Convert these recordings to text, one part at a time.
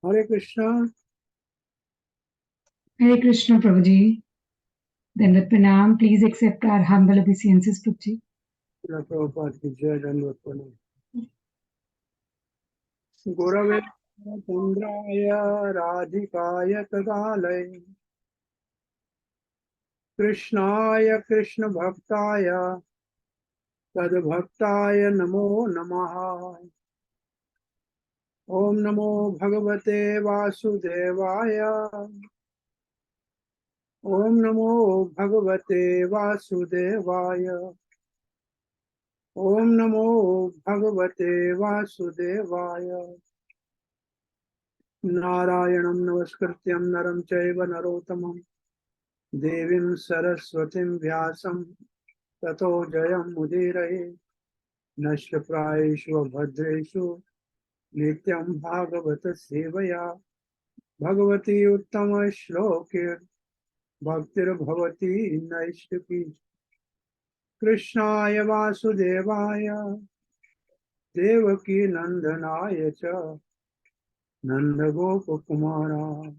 Hare Krishna. Hare Krishna, Prabhuji. Dandavat Pranam. Please accept our humble obeisances, Prabhuji. Prabhupada की जय। दंडवत प्रणाम। गुरवे चंद्राय राधिकाय तदालय कृष्णाय कृष्ण भक्ताय तद्भक्ताय नमो नमः। ओम नमो भगवते वासुदेवाय। ओम नमो भगवते वासुदेवाय। ओम नमो भगवते वासुदेवाय। नारायणं नमस्कृत्यं नरं चैव नरोत्तमं देवीं सरस्वतीं व्यासं ततो जयमुदीरये। नश्यप्रायेषु भद्रेषु नित्यं भागवत सेवया भगवती उत्तम श्लोके भक्तिर्भवती नैष्टिकी। कृष्णाय वासुदेवाय देवकी नंदनाय च नंदगोपकुमाराय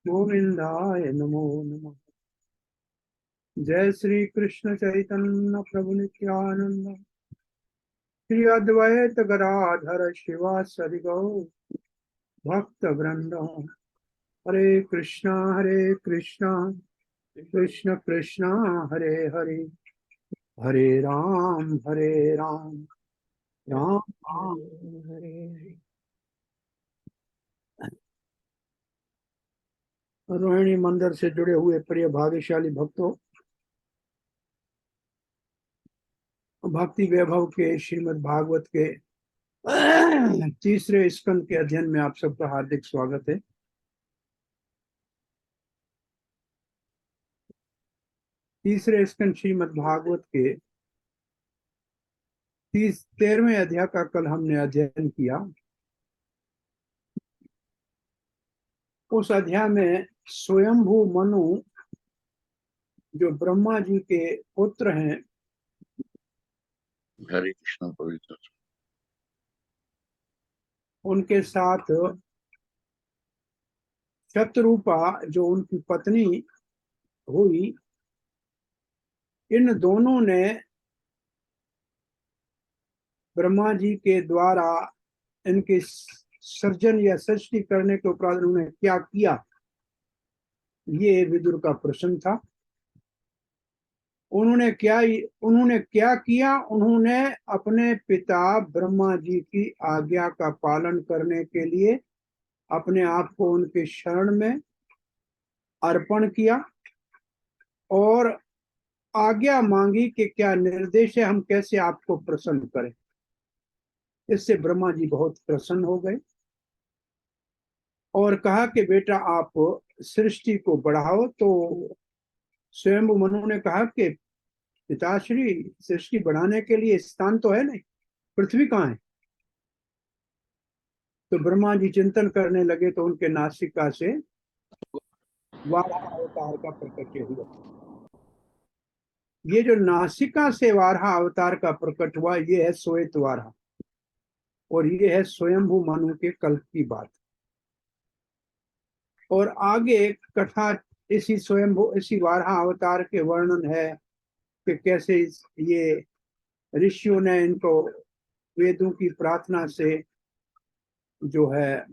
गोविंदाय नमो नमः। जय श्री कृष्ण चैतन्य प्रभु नित्यानंद श्री अद्वैत गदाधर शिवासरि गौर भक्त वृंद। हरे कृष्णा कृष्ण कृष्ण हरे हरे, हरे राम राम राम हरे हरे। रोहिणी मंदिर से जुड़े हुए प्रिय भाग्यशाली भक्तों, भक्ति वैभव के श्रीमद् भागवत के तीसरे स्कंद के अध्ययन में आप सबका हार्दिक स्वागत है। तीसरे स्कंद श्रीमद् भागवत के 13वें अध्याय का कल हमने अध्ययन किया। उस अध्याय में स्वयंभू मनु जो ब्रह्मा जी के पुत्र हैं, हरे कृष्ण पवित्र, उनके साथ शतरूपा जो उनकी पत्नी हुई, इन दोनों ने ब्रह्मा जी के द्वारा इनकी सर्जन या सृष्टि करने के उपरांत उन्होंने क्या किया, ये विदुर का प्रश्न था। उन्होंने क्या किया? उन्होंने अपने पिता ब्रह्मा जी की आज्ञा का पालन करने के लिए अपने आप को उनके शरण में अर्पण किया और आज्ञा मांगी कि क्या निर्देश है, हम कैसे आपको प्रसन्न करें। इससे ब्रह्मा जी बहुत प्रसन्न हो गए और कहा कि बेटा आप सृष्टि को बढ़ाओ। तो स्वयं मनु ने कहा कि पिताश्री, सृष्टि बढ़ाने के लिए स्थान तो है नहीं, पृथ्वी कहाँ है? तो ब्रह्मा जी चिंतन करने लगे तो उनके नासिका से वाराह अवतार का प्रकट हुआ। ये जो नासिका से वाराह अवतार का प्रकट हुआ, ये है श्वेत वाराह और ये है स्वयंभू मनु के कल्प की बात। और आगे कथा इसी वाराह अवतार के वर्णन है कि कैसे ये ऋषियों ने इनको वेदों की प्रार्थना से जो है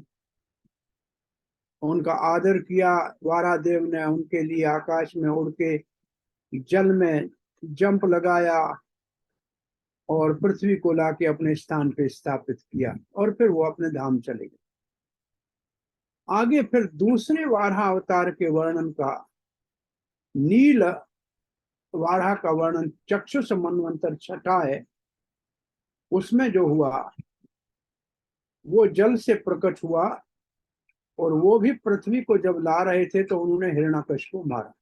उनका आदर किया। वारा देव ने उनके लिए आकाश में उड़ के जल में जंप लगाया और पृथ्वी को लाके अपने स्थान पे स्थापित किया और फिर वो अपने धाम चले गए। आगे फिर दूसरे वाराह अवतार के वर्णन का, नील वाराह का वर्णन चक्षुष मनवंतर छठा है। उसमें जो हुआ वो जल से प्रकट हुआ और वो भी पृथ्वी को जब ला रहे थे तो उन्होंने हिरण्याकश्यप को मारा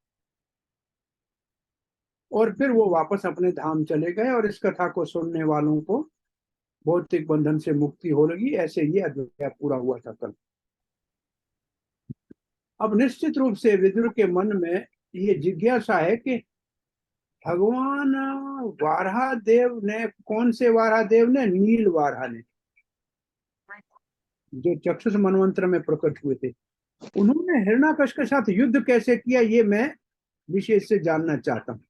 और फिर वो वापस अपने धाम चले गए और इस कथा को सुनने वालों को भौतिक बंधन से मुक्ति हो लगी। ऐसे ये अध्याय पूरा हुआ था कल। अब निश्चित रूप से विदुर के मन में ये जिज्ञासा है कि भगवान वाराह देव ने, कौन से वाराह देव ने? नील वाराह ने, जो चक्षुष मनवंतर में प्रकट हुए थे। उन्होंने हिरण्याकश्यप के साथ युद्ध कैसे किया, ये मैं विशेष से जानना चाहता हूं।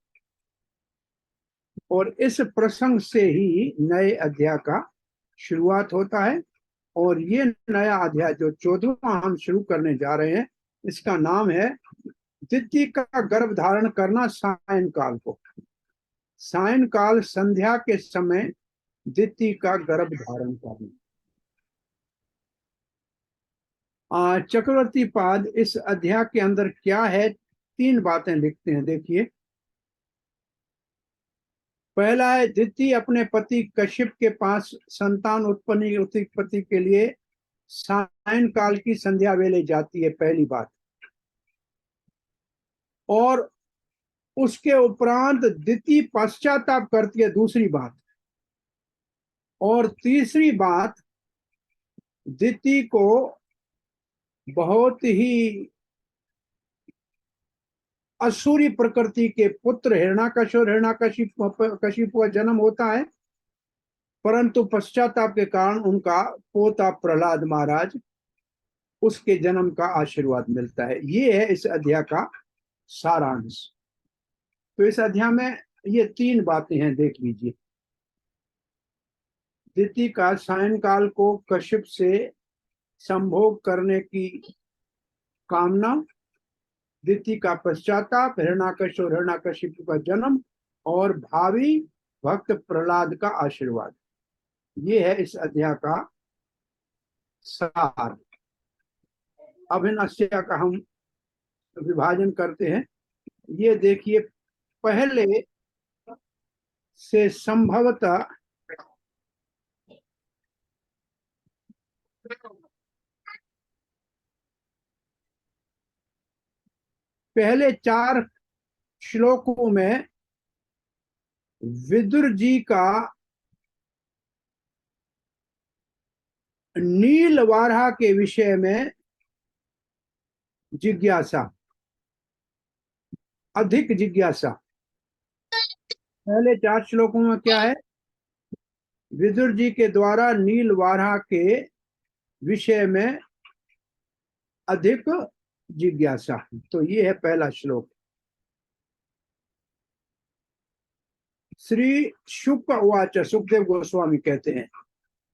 और इस प्रसंग से ही नए अध्याय का शुरुआत होता है। और ये नया अध्याय जो 14वां हम शुरू करने जा रहे हैं, इसका नाम है दिति का गर्भ धारण करना सायंकाल को। सायंकाल संध्या के समय दिति का गर्भ धारण करना। चक्रवर्ती पाद इस अध्याय के अंदर क्या है, 3 बातें लिखते हैं। देखिए, पहला है दिति अपने पति कश्यप के पास संतान उत्पत्ति के लिए सायंकाल की संध्या वेले जाती है, पहली बात। और उसके उपरांत दिति पश्चाताप करती है, दूसरी बात। और तीसरी बात, दिति को बहुत ही असुरी प्रकृति के पुत्र हिरण्याकश्यप का जन्म होता है, परंतु पश्चाताप के कारण उनका पोता प्रहलाद महाराज, उसके जन्म का आशीर्वाद मिलता है। ये है इस अध्याय का सारांश। तो इस अध्याय में ये 3 बातें हैं, देख लीजिए। दिति का सायंकाल को कश्यप से संभोग करने की कामना, दिति का पश्चाताप, हिरण्याकश्यप का जन्म और भावी भक्त प्रहलाद का आशीर्वाद। ये है इस अध्याय का सार। अब इन अध्याय का हम विभाजन करते हैं। ये देखिए, पहले से संभवतः पहले 4 श्लोकों में विदुर जी का नील वाराह के विषय में जिज्ञासा, अधिक जिज्ञासा। पहले 4 श्लोकों में क्या है? विदुर जी के द्वारा नील वाराह के विषय में अधिक जिज्ञासा। तो ये है पहला श्लोक। श्री शुक उवाच, सुखदेव गोस्वामी कहते हैं,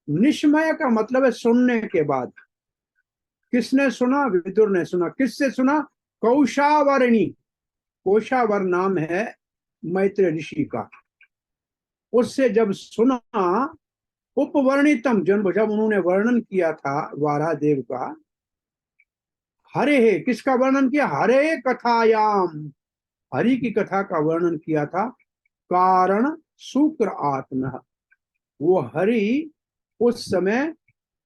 निश्मय का मतलब है सुनने के बाद। किसने सुना? विदुर ने सुना। किससे सुना? कौशावर्णी, कौशावर नाम है मैत्रेय ऋषि का। उससे जब सुना, उपवर्णितम, जब उन्होंने वर्णन किया था वारादेव का, हरे, किसका वर्णन किया? हरे कथायाम, हरि की कथा का वर्णन किया था। कारण शुक्र आत्मा, वो हरि उस समय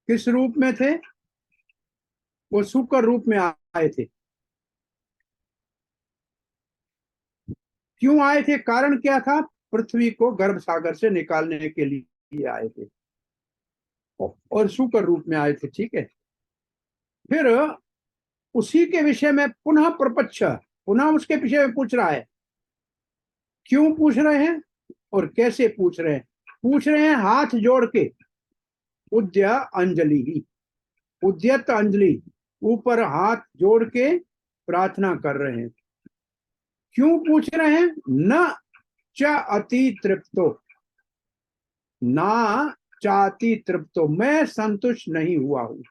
किस रूप में थे? वो शुक्र रूप में आए थे। क्यों आए थे? कारण क्या था? पृथ्वी को गर्भ सागर से निकालने के लिए आए थे, और शुक्र रूप में आए थे। ठीक है। फिर उसी के विषय में पुनः प्रपंच, पुनः उसके विषय में पूछ रहा है। क्यों पूछ रहे हैं और कैसे पूछ रहे हैं? पूछ रहे हैं हाथ जोड़ के, उद्य अंजलि ही, उद्यत अंजलि, ऊपर हाथ जोड़ के प्रार्थना कर रहे हैं। क्यों पूछ रहे हैं? न च अति तृप्तो, ना चाति तृप्तो, मैं संतुष्ट नहीं हुआ हूं।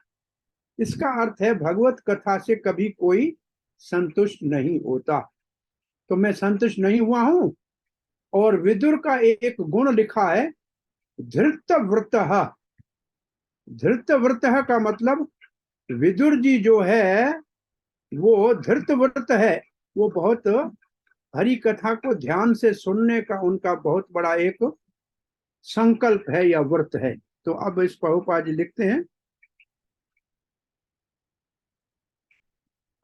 इसका अर्थ है भगवत कथा से कभी कोई संतुष्ट नहीं होता, तो मैं संतुष्ट नहीं हुआ हूं। और विदुर का एक गुण लिखा है, धृतव्रत। धृतव्रत का मतलब विदुर जी जो है वो धृतव्रत है। वो बहुत हरि कथा को ध्यान से सुनने का उनका बहुत बड़ा एक संकल्प है या व्रत है। तो अब इस प्रभुपाद जी लिखते हैं,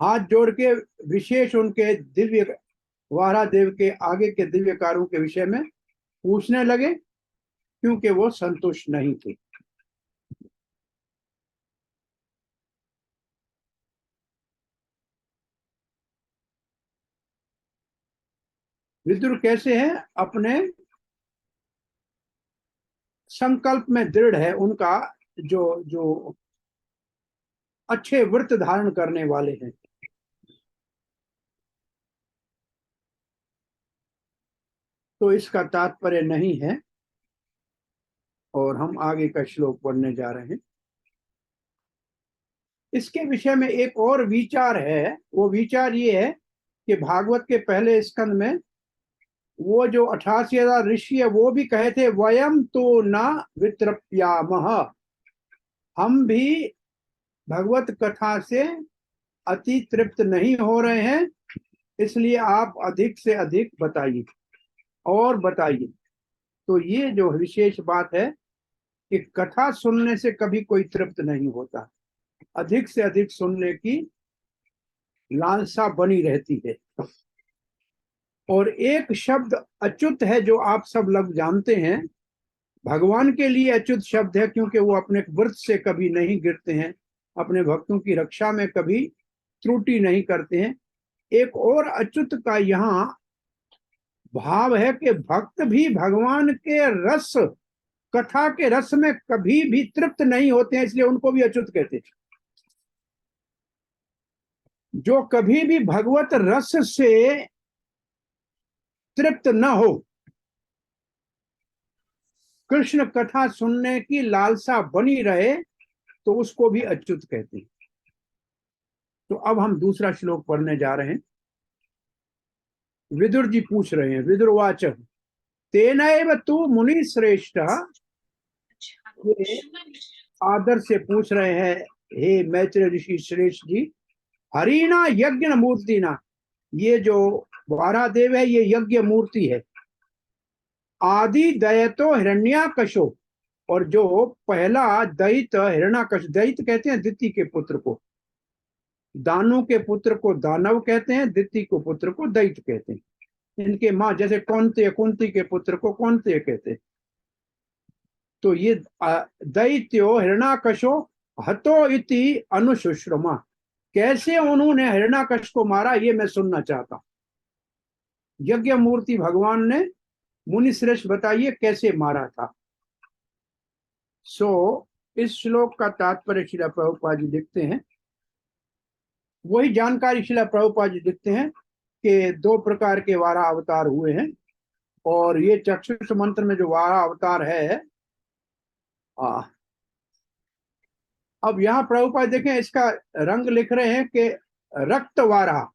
हाथ जोड़ के विशेष उनके दिव्य वारादेव के आगे के दिव्य कार्यों के विषय में पूछने लगे, क्योंकि वो संतुष्ट नहीं थे। विदुर कैसे हैं? अपने संकल्प में दृढ़ है। उनका जो जो अच्छे व्रत धारण करने वाले हैं। तो इसका तात्पर्य नहीं है, और हम आगे का श्लोक पढ़ने जा रहे हैं। इसके विषय में एक और विचार है। वो विचार ये है कि भागवत के पहले स्कंद में वो जो 88,000 ऋषि है वो भी कहे थे, वयम तो न वित्रप्यामः, हम भी भगवत कथा से अति तृप्त नहीं हो रहे हैं, इसलिए आप अधिक से अधिक बताइए और बताइए। तो ये जो विशेष बात है कि कथा सुनने से कभी कोई तृप्त नहीं होता, अधिक से अधिक सुनने की लालसा बनी रहती है। और एक शब्द अच्युत है जो आप सब लोग जानते हैं। भगवान के लिए अच्युत शब्द है, क्योंकि वो अपने व्रत से कभी नहीं गिरते हैं, अपने भक्तों की रक्षा में कभी त्रुटि नहीं करते हैं। एक और अच्युत का यहाँ भाव है कि भक्त भी भगवान के रस, कथा के रस में कभी भी तृप्त नहीं होते हैं, इसलिए उनको भी अच्युत कहते हैं। जो कभी भी भगवत रस से तृप्त न हो, कृष्ण कथा सुनने की लालसा बनी रहे, तो उसको भी अच्युत कहते हैं। तो अब हम दूसरा श्लोक पढ़ने जा रहे हैं। विदुर जी पूछ रहे हैं, विदुरवाच तेनैव तु मुनि श्रेष्ठ, आदर से पूछ रहे हैं, हे मैत्रेय ऋषि श्रेष्ठ जी, हरिणा यज्ञ मूर्ति ना, ये जो वारादेव है ये यज्ञ मूर्ति है। आदि दयतो हिरण्याकशो, और जो पहला दैत हिरण्याकश, दैत कहते हैं दिति के पुत्र को, दानु के पुत्र को दानव कहते हैं, दिति को पुत्र को दैत कहते हैं। इनके माँ जैसे कौन्ते, कुंती के पुत्र को कौन्ते कहते हैं। तो ये दैत्यो हिरण्याकशो हतो इति अनुशुश्रुमा, कैसे उन्होंने हिरण्याकश को मारा ये मैं सुनना चाहता हूं। यज्ञ मूर्ति भगवान ने मुनि श्रेष्ठ बताइए कैसे मारा था। इस श्लोक का तात्पर्य श्रील प्रभुपाद जी लिखते हैं, वही जानकारी श्रील प्रभुपाद जी लिखते हैं कि दो प्रकार के वारा अवतार हुए हैं। और ये चक्षुष मंत्र में जो वारा अवतार है, अब यहाँ प्रभुपाद देखें, इसका रंग लिख रहे हैं कि रक्तवारा,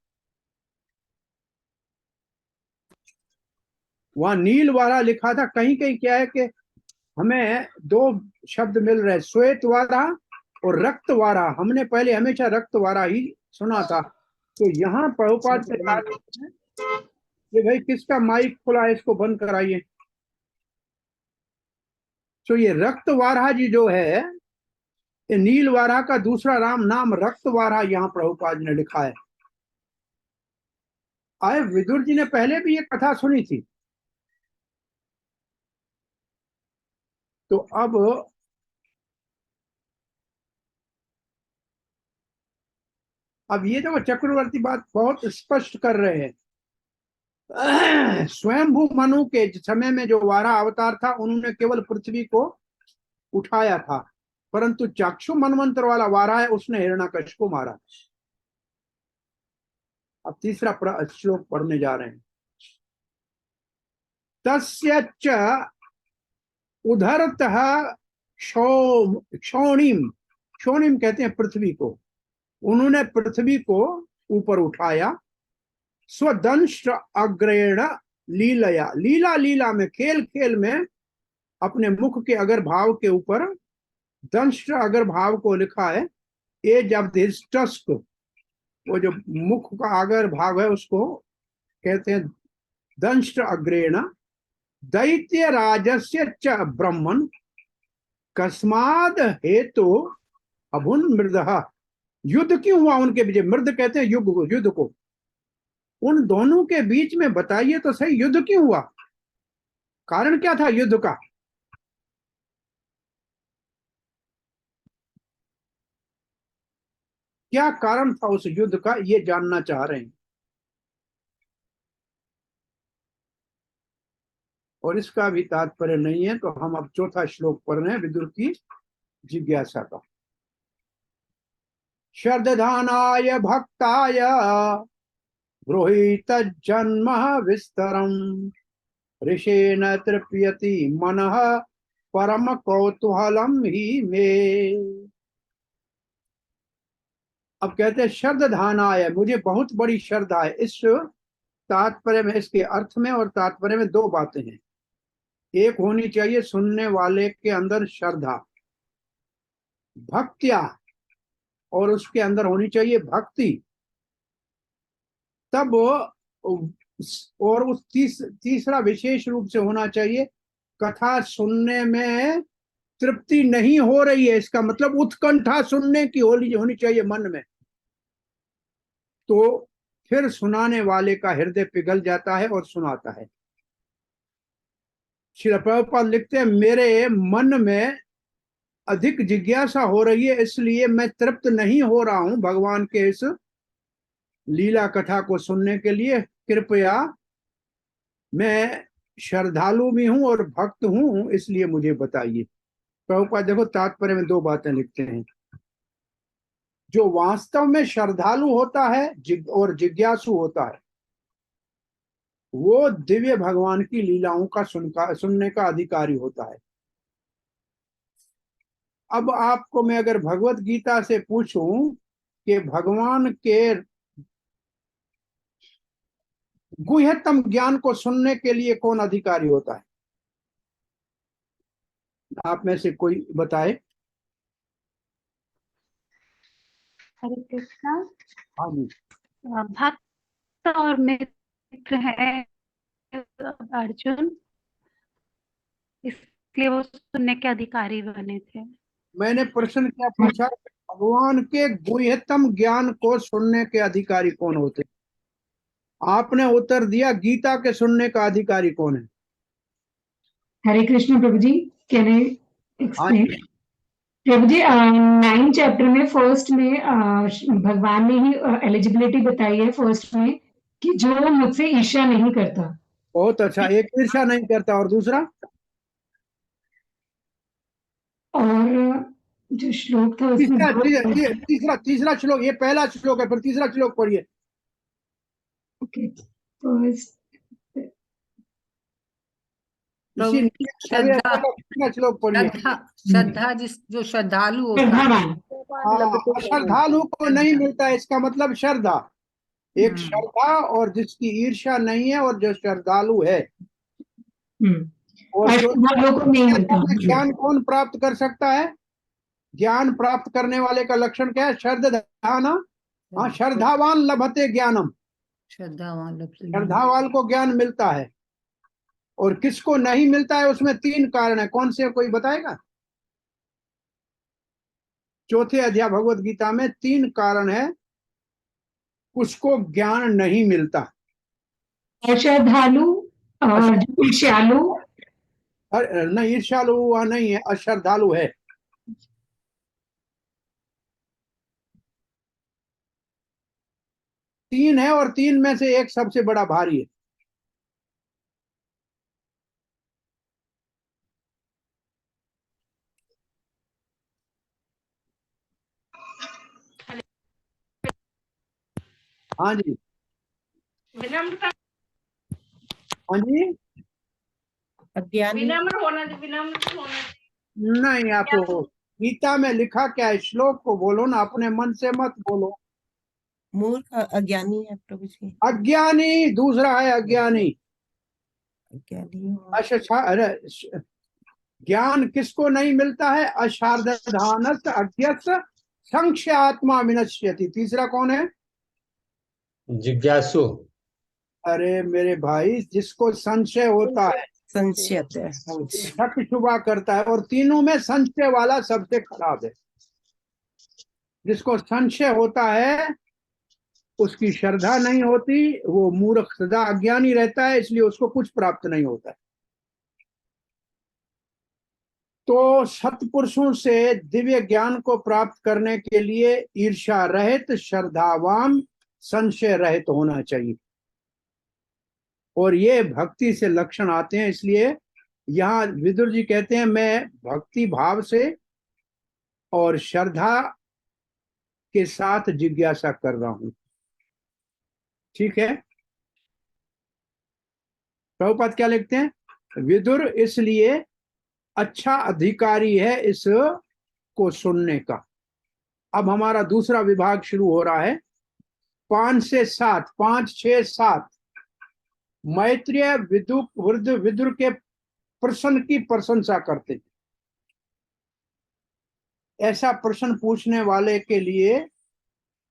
वहां नीलवारा लिखा था। कहीं कहीं क्या है कि हमें दो शब्द मिल रहे हैं, श्वेतवारा और रक्तवारा। हमने पहले हमेशा रक्तवारा ही सुना था। तो यहाँ प्रभुपाद से ये भाई किसका माइक खुला है, इसको बंद कराइए। तो ये रक्तवारा जी जो है, ये नीलवारा का दूसरा नाम रक्तवारा यहाँ प्रभुपाद ने लिखा है। आए विदुर जी ने पहले भी ये कथा सुनी थी। तो अब ये जो चक्रवर्ती बात बहुत स्पष्ट कर रहे हैं। स्वयंभू मनु के समय में जो वारा अवतार था, उन्होंने केवल पृथ्वी को उठाया था, परंतु चाक्षु मनवंतर वाला वारा है, उसने हिरण्याकश को मारा। अब तीसरा श्लोक पढ़ने जा रहे हैं। तस्य च उधरतः क्षोणिम, क्षोणिम कहते हैं पृथ्वी को, उन्होंने पृथ्वी को ऊपर उठाया। स्वदंश अग्रेण लीलया, लीला लीला में, खेल खेल में अपने मुख के अगर भाव के ऊपर दंश अगर भाव को लिखा है। एज ऑफ दिस टस्क, वो जो मुख का अगर भाव है उसको कहते हैं दंश अग्रेण। दैत्य राजस्य च ब्रह्मन कस्माद हेतु अभुन मृदः, युद्ध क्यों हुआ उनके बीच? मृद कहते हैं युद्ध को। उन दोनों के बीच में बताइए तो सही, युद्ध क्यों हुआ? कारण क्या था युद्ध का? क्या कारण था उस युद्ध का, ये जानना चाह रहे हैं। और इसका भी तात्पर्य नहीं है, तो हम अब चौथा श्लोक पढ़ रहे हैं विदुर की जिज्ञासा का। श्रद्धानाय भक्ताय ब्रूहीत जन्म विस्तरम, ऋषेण तृप्यति मनः परम कौतूहलम ही में। अब कहते हैं श्रद्धानाय, मुझे बहुत बड़ी श्रद्धा है। इस तात्पर्य में, इसके अर्थ में और तात्पर्य में दो बातें हैं। एक होनी चाहिए सुनने वाले के अंदर श्रद्धा, भक्त्या, और उसके अंदर होनी चाहिए भक्ति। तब और उस तीसरा विशेष रूप से होना चाहिए, कथा सुनने में तृप्ति नहीं हो रही है, इसका मतलब उत्कंठा सुनने की होनी चाहिए मन में। तो फिर सुनाने वाले का हृदय पिघल जाता है और सुनाता है। श्री प्रभुपाद लिखते हैं, मेरे मन में अधिक जिज्ञासा हो रही है, इसलिए मैं तृप्त नहीं हो रहा हूं भगवान के इस लीला कथा को सुनने के लिए। कृपया, मैं श्रद्धालु भी हूं और भक्त हूं, इसलिए मुझे बताइए। प्रभुपाद देखो तात्पर्य में दो बातें लिखते हैं। जो वास्तव में श्रद्धालु होता है और जिज्ञासु होता है, वो दिव्य भगवान की लीलाओं का सुनने का अधिकारी होता है। अब आपको मैं अगर भगवत गीता से पूछूं कि भगवान के गुह्यतम ज्ञान को सुनने के लिए कौन अधिकारी होता है, आप में से कोई बताए। हरे कृष्णा। हाँ जी। भक्त और मित्र है अर्जुन, इसलिए वो सुनने के अधिकारी बने थे। मैंने प्रश्न क्या पूछा, भगवान के गुह्यतम ज्ञान को सुनने के अधिकारी कौन होते? आपने उत्तर दिया, गीता के सुनने का अधिकारी कौन है? हरे कृष्ण प्रभु जी, कैन आई एक्सप्लेन? प्रभु जी, 9 चैप्टर में फर्स्ट में भगवान ने ही एलिजिबिलिटी बताई है फर्स्ट में कि जो मुझसे ईर्ष्या नहीं करता। बहुत अच्छा, एक ईर्ष्या नहीं करता, और दूसरा? और जो श्लोक था उसमें तीसरा श्लोक, ये पहला श्लोक है, फिर तीसरा श्लोक पढ़िए। ओके, फर्स्ट श्लोक पढ़िए। श्रद्धा जो श्रद्धालु होता है, श्रद्धालु को नहीं मिलता है, इसका मतलब श्रद्धा। एक हम्म। श्रद्धा और जिसकी ईर्ष्या नहीं है और जो श्रद्धालु है। और जो अश्रद्धालु को नहीं मिलता। ज्ञान कौन प्राप्त कर सकता है? ज्ञान प्राप्त करने वाले का लक्षण क्या है? श्रद्धा ना। हाँ, श्रद्धावान लभते ज्ञानम। श्रद्धावान को ज्ञान मिलता है। और किसको नहीं मिलता है? उसमें 3 कारण है। कौन से, कोई बताएगा? चौथे अध्याय भगवत गीता में 3 कारण है उसको ज्ञान नहीं मिलता। अश्रद्धालु और ईर्ष्यालु। नहीं, ईर्ष्यालु वह नहीं है, अश्रद्धालु है। तीन है और 3 में से एक सबसे बड़ा भारी है। हाँ जी, विनम्रता। हाँ जी। अज्ञानी। विनम्र होना। नहीं, आप गीता में लिखा क्या है? श्लोक को बोलो ना, अपने मन से मत बोलो। मूर्ख अज्ञानी है प्रभु जी। अज्ञानी दूसरा है, अज्ञानी। अज्ञानी अच्छा, अरे ज्ञान किसको नहीं मिलता है? अशार्दधानस अज्ञस संख्यात्मा विनश्यति। तीसरा कौन है? जिज्ञासु। अरे मेरे भाई, जिसको संशय होता है, संशयत है। शक शुबा करता है, और तीनों में संशय वाला सबसे खराब है। जिसको संशय होता है उसकी श्रद्धा नहीं होती, वो मूर्ख सदा अज्ञानी रहता है, इसलिए उसको कुछ प्राप्त नहीं होता है। तो सत्पुरुषों से दिव्य ज्ञान को प्राप्त करने के लिए ईर्ष्या रहित, श्रद्धावान, संशय रहित होना चाहिए। और ये भक्ति से लक्षण आते हैं। इसलिए यहाँ विदुर जी कहते हैं, मैं भक्ति भाव से और श्रद्धा के साथ जिज्ञासा कर रहा हूं। ठीक है। प्रभुपाद क्या लिखते हैं? विदुर इसलिए अच्छा अधिकारी है इस को सुनने का। अब हमारा दूसरा विभाग शुरू हो रहा है। 5 से 7, 5, 6, 7 मैत्रेय विदुर के प्रश्न की प्रशंसा करते हैं। ऐसा प्रश्न पूछने वाले के लिए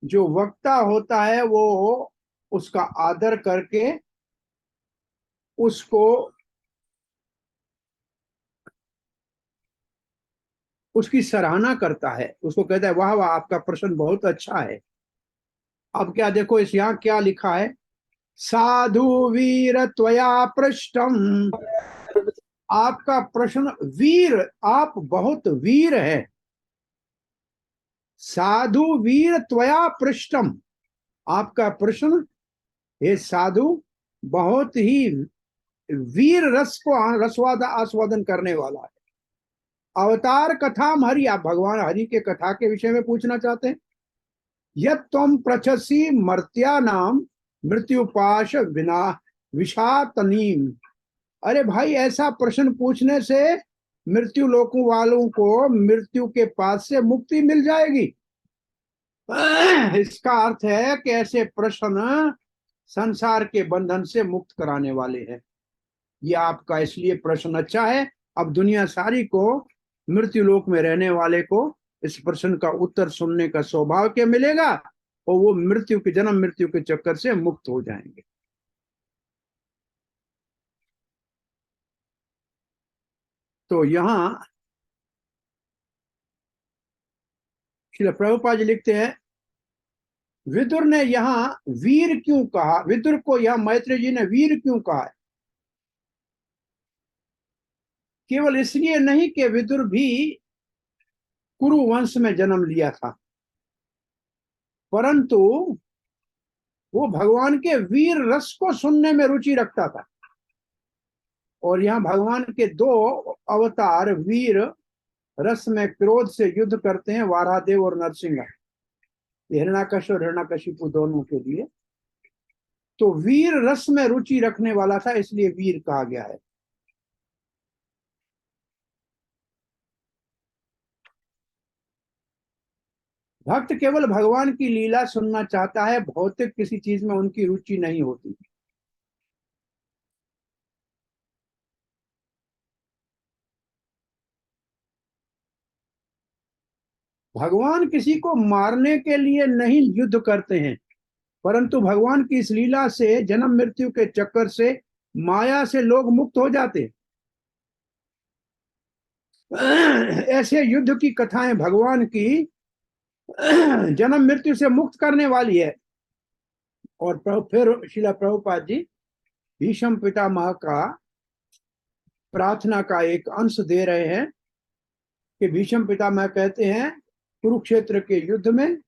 जो वक्ता होता है वो उसका आदर करके उसको उसकी सराहना करता है, उसको कहता है वाह वाह, आपका प्रश्न बहुत अच्छा है। अब क्या देखो, इस यहाँ क्या लिखा है? साधु वीर त्वया पृष्ठम। आपका प्रश्न, वीर, आप बहुत वीर है। साधु वीर त्वया पृष्ठम। आपका प्रश्न, हे साधु, बहुत ही वीर रस को आस्वादन करने वाला है। अवतार कथा हरि, आप भगवान हरि के कथा के विषय में पूछना चाहते हैं। यद तुम प्रचसी मर्त्या नाम मृत्युपाश विना विषातनीम। अरे भाई, ऐसा प्रश्न पूछने से मृत्यु लोकों वालों को मृत्यु के पास से मुक्ति मिल जाएगी। इसका अर्थ है कि ऐसे प्रश्न संसार के बंधन से मुक्त कराने वाले हैं। ये आपका इसलिए प्रश्न अच्छा है। अब दुनिया सारी को, मृत्यु लोक में रहने वाले को इस प्रश्न का उत्तर सुनने का सौभाग्य मिलेगा और वो मृत्यु के जन्म मृत्यु के चक्कर से मुक्त हो जाएंगे। तो यहां श्रील प्रभुपाद जी लिखते हैं, विदुर ने यहां वीर क्यों कहा? विदुर को यहां मैत्रेय जी ने वीर क्यों कहा है? केवल इसलिए नहीं कि विदुर भी कुरु वंश में जन्म लिया था, परंतु वो भगवान के वीर रस को सुनने में रुचि रखता था। और यहाँ भगवान के 2 अवतार वीर रस में क्रोध से युद्ध करते हैं, वारादेव और नरसिंह, हिरण्याकश और हिरण्यकशिपु दोनों के लिए। तो वीर रस में रुचि रखने वाला था, इसलिए वीर कहा गया है। भक्त केवल भगवान की लीला सुनना चाहता है, भौतिक किसी चीज में उनकी रुचि नहीं होती। भगवान किसी को मारने के लिए नहीं युद्ध करते हैं, परंतु भगवान की इस लीला से, जन्म मृत्यु के चक्कर से, माया से लोग मुक्त हो जाते। ऐसे युद्ध की कथाएं भगवान की जन्म मृत्यु से मुक्त करने वाली है। और फिर श्रीला प्रभुपाद जी भीष्म पितामह का प्रार्थना का एक अंश दे रहे हैं कि भीष्म पितामह कहते हैं, कुरुक्षेत्र के युद्ध में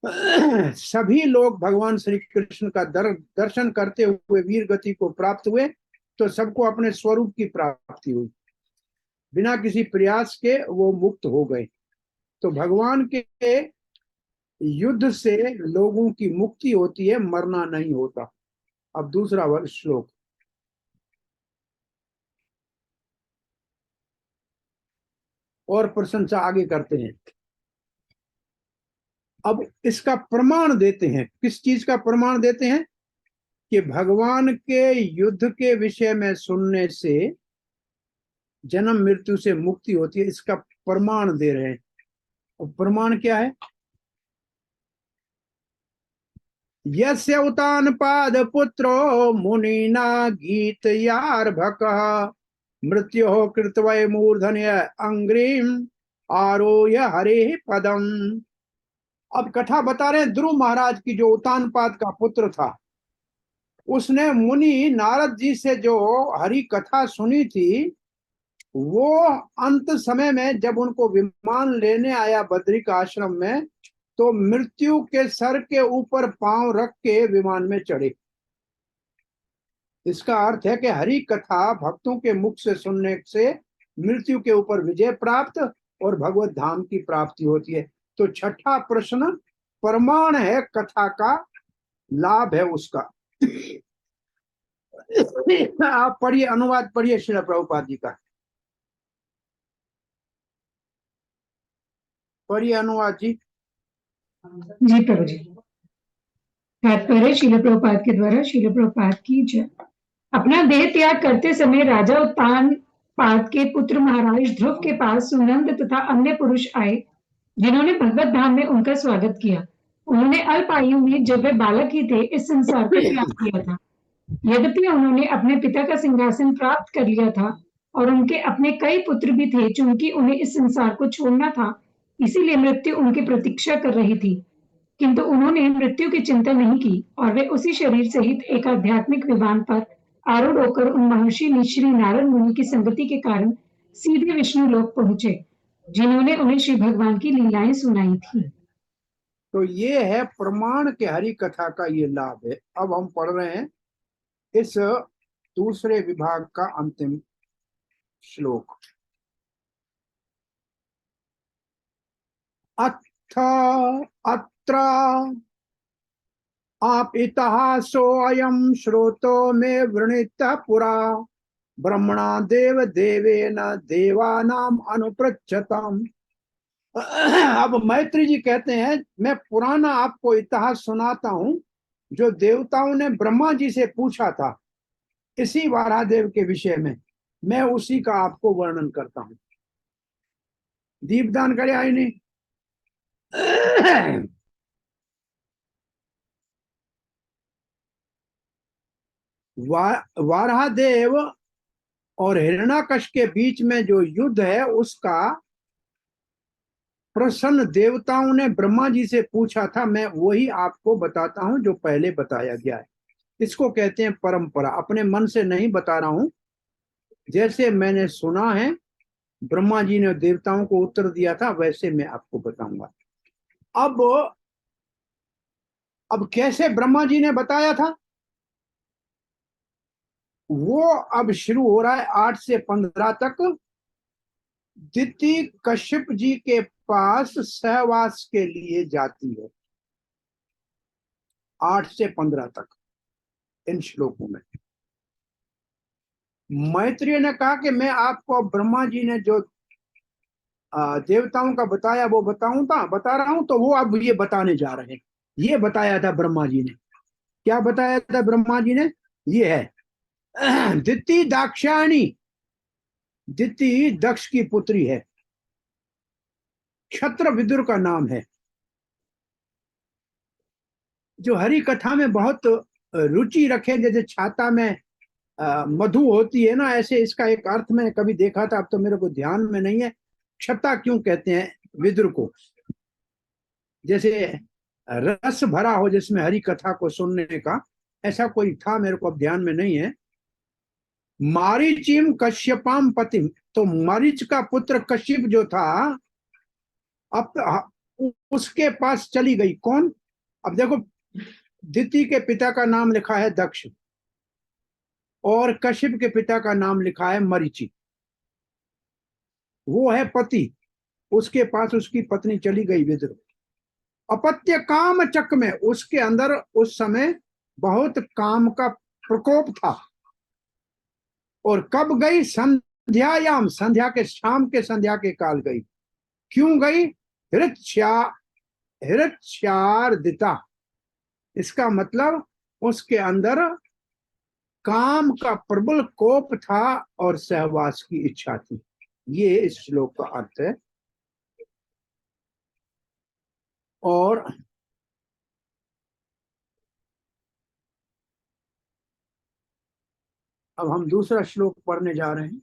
सभी लोग भगवान श्री कृष्ण का दर्शन करते हुए वीर गति को प्राप्त हुए, तो सबको अपने स्वरूप की प्राप्ति हुई, बिना किसी प्रयास के वो मुक्त हो गए। तो भगवान के युद्ध से लोगों की मुक्ति होती है, मरना नहीं होता। अब दूसरा वर्ष श्लोक। और प्रशंसा आगे करते हैं। अब इसका प्रमाण देते हैं। किस चीज का प्रमाण देते हैं? कि भगवान के युद्ध के विषय में सुनने से जन्म मृत्यु से मुक्ति होती है, इसका प्रमाण दे रहे हैं। और प्रमाण क्या है? यस्य उतानपाद पुत्रो मुनिना गीत यार्भकः मृत्यो कृतवै मूर्धन्य अंग्रीम आरोह्य हरे पदम। अब कथा बता रहे हैं ध्रुव महाराज की, जो उतानपाद का पुत्र था, उसने मुनि नारद जी से जो हरि कथा सुनी थी, वो अंत समय में जब उनको विमान लेने आया बद्रिक आश्रम में, तो मृत्यु के सर के ऊपर पांव रख के विमान में चढ़े। इसका अर्थ है कि हरि कथा भक्तों के मुख से सुनने से मृत्यु के ऊपर विजय प्राप्त और भगवत धाम की प्राप्ति होती है। तो छठा प्रश्न प्रमाण है, कथा का लाभ है उसका। आप पढ़िए, अनुवाद पढ़िए श्रील प्रभुपाद जी का। पढ़िए अनुवाद जी। जी प्रभु जी। तात्पर्य श्रील प्रभुपाद के द्वारा। श्रील प्रभुपाद की जय। अपना देह त्याग करते समय राजा उत्तानपाद के पुत्र महाराज ध्रुव के पास सुनंद तथा अन्य पुरुष आए, जिन्होंने भगवत धाम में उनका स्वागत किया। उन्होंने अल्प आयु में, जब वे बालक ही थे, इस संसार को त्याग किया था। यद्यपि उन्होंने अपने पिता का सिंहासन प्राप्त कर लिया था और उनके अपने कई पुत्र भी थे, चूंकि उन्हें इस संसार को छोड़ना था, इसीलिए मृत्यु उनकी प्रतीक्षा कर रही थी। किंतु उन्होंने मृत्यु की चिंता नहीं की और वे उसी शरीर सहित एक आध्यात्मिक विमान पर आरूढ़ होकर उन महर्षि श्री नारद मुनि की संगति के कारण सीधे विष्णु लोक पहुंचे, जिन्होंने उन्हें श्री भगवान की लीलाएं सुनाई थी। तो ये है प्रमाण के हरि कथा का ये लाभ है। अब हम पढ़ रहे हैं इस दूसरे विभाग का अंतिम श्लोक। अथ अत्र आप इतिहासो अयम श्रोतो में वृणीत पुरा ब्रह्मणा देव देवेन देवानाम अनुपृच्छतम। अब मैत्री जी कहते हैं, मैं पुराना आपको इतिहास सुनाता हूं जो देवताओं ने ब्रह्मा जी से पूछा था, इसी वारादेव के विषय में। मैं उसी का आपको वर्णन करता हूं। दीपदान करे आई नहीं। वारादेव और हिरण्याकश के बीच में जो युद्ध है, उसका प्रसन्न देवताओं ने ब्रह्मा जी से पूछा था। मैं वही आपको बताता हूं जो पहले बताया गया है। इसको कहते हैं परंपरा। अपने मन से नहीं बता रहा हूं, जैसे मैंने सुना है, ब्रह्मा जी ने देवताओं को उत्तर दिया था, वैसे मैं आपको बताऊंगा। अब कैसे ब्रह्मा जी ने बताया था, वो अब शुरू हो रहा है 8 से 15 तक। दिति कश्यप जी के पास सहवास के लिए जाती है, 8 से 15 तक इन श्लोकों में। मैत्रेय ने कहा कि मैं आपको ब्रह्मा जी ने जो देवताओं का बताया वो बता रहा हूं, तो वो अब ये बताने जा रहे हैं। ये बताया था ब्रह्मा जी ने। क्या बताया था ब्रह्मा जी ने? ये है दिति दाक्षायणी। दिति दक्ष की पुत्री है, क्षत्र विदुर का नाम है, जो हरि कथा में बहुत रुचि रखे। जैसे छाता में मधु होती है ना, ऐसे इसका एक अर्थ मैंने कभी देखा था, अब तो मेरे को ध्यान में नहीं है। क्षता क्यों कहते हैं विदुर को? जैसे रस भरा हो जिसमें हरि कथा को सुनने का, ऐसा कोई था, मेरे को अब ध्यान में नहीं है। मारीचिम कश्यपाम पतिम, तो मारीच का पुत्र कश्यप जो था, अब उसके पास चली गई। कौन? अब देखो, दिति के पिता का नाम लिखा है दक्ष, और कश्यप के पिता का नाम लिखा है मरीचि। वो है पति, उसके पास उसकी पत्नी चली गई विदुर। अपत्य काम चक में, उसके अंदर उस समय बहुत काम का प्रकोप था। और कब गई? संध्यायाम, संध्या के, शाम के संध्या के काल गई। क्यों गई? हृच्छार्दिता, इसका मतलब उसके अंदर काम का प्रबल कोप था और सहवास की इच्छा थी। ये इस श्लोक का अर्थ है। और अब हम दूसरा श्लोक पढ़ने जा रहे हैं।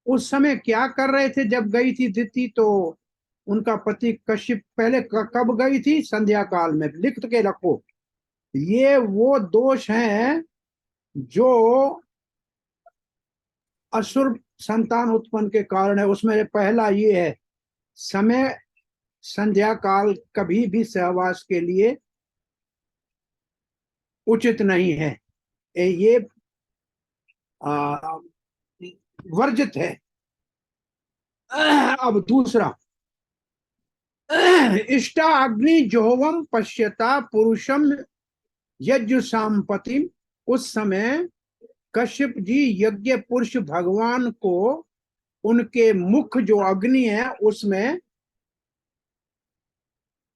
उस समय क्या कर रहे थे जब गई थी दिति? तो उनका पति कश्यप पहले कब गई थी? संध्या काल में। लिख के रखो, ये वो दोष हैं जो असुर संतान उत्पन्न के कारण है। उसमें पहला ये है, समय संध्या काल कभी भी सहवास के लिए उचित नहीं है, ये वर्जित है। अब दूसरा, इष्टा अग्नि जोहवम पश्यता पुरुषम यज्ञ। उस समय कश्यप जी यज्ञ पुरुष भगवान को उनके मुख जो अग्नि है उसमें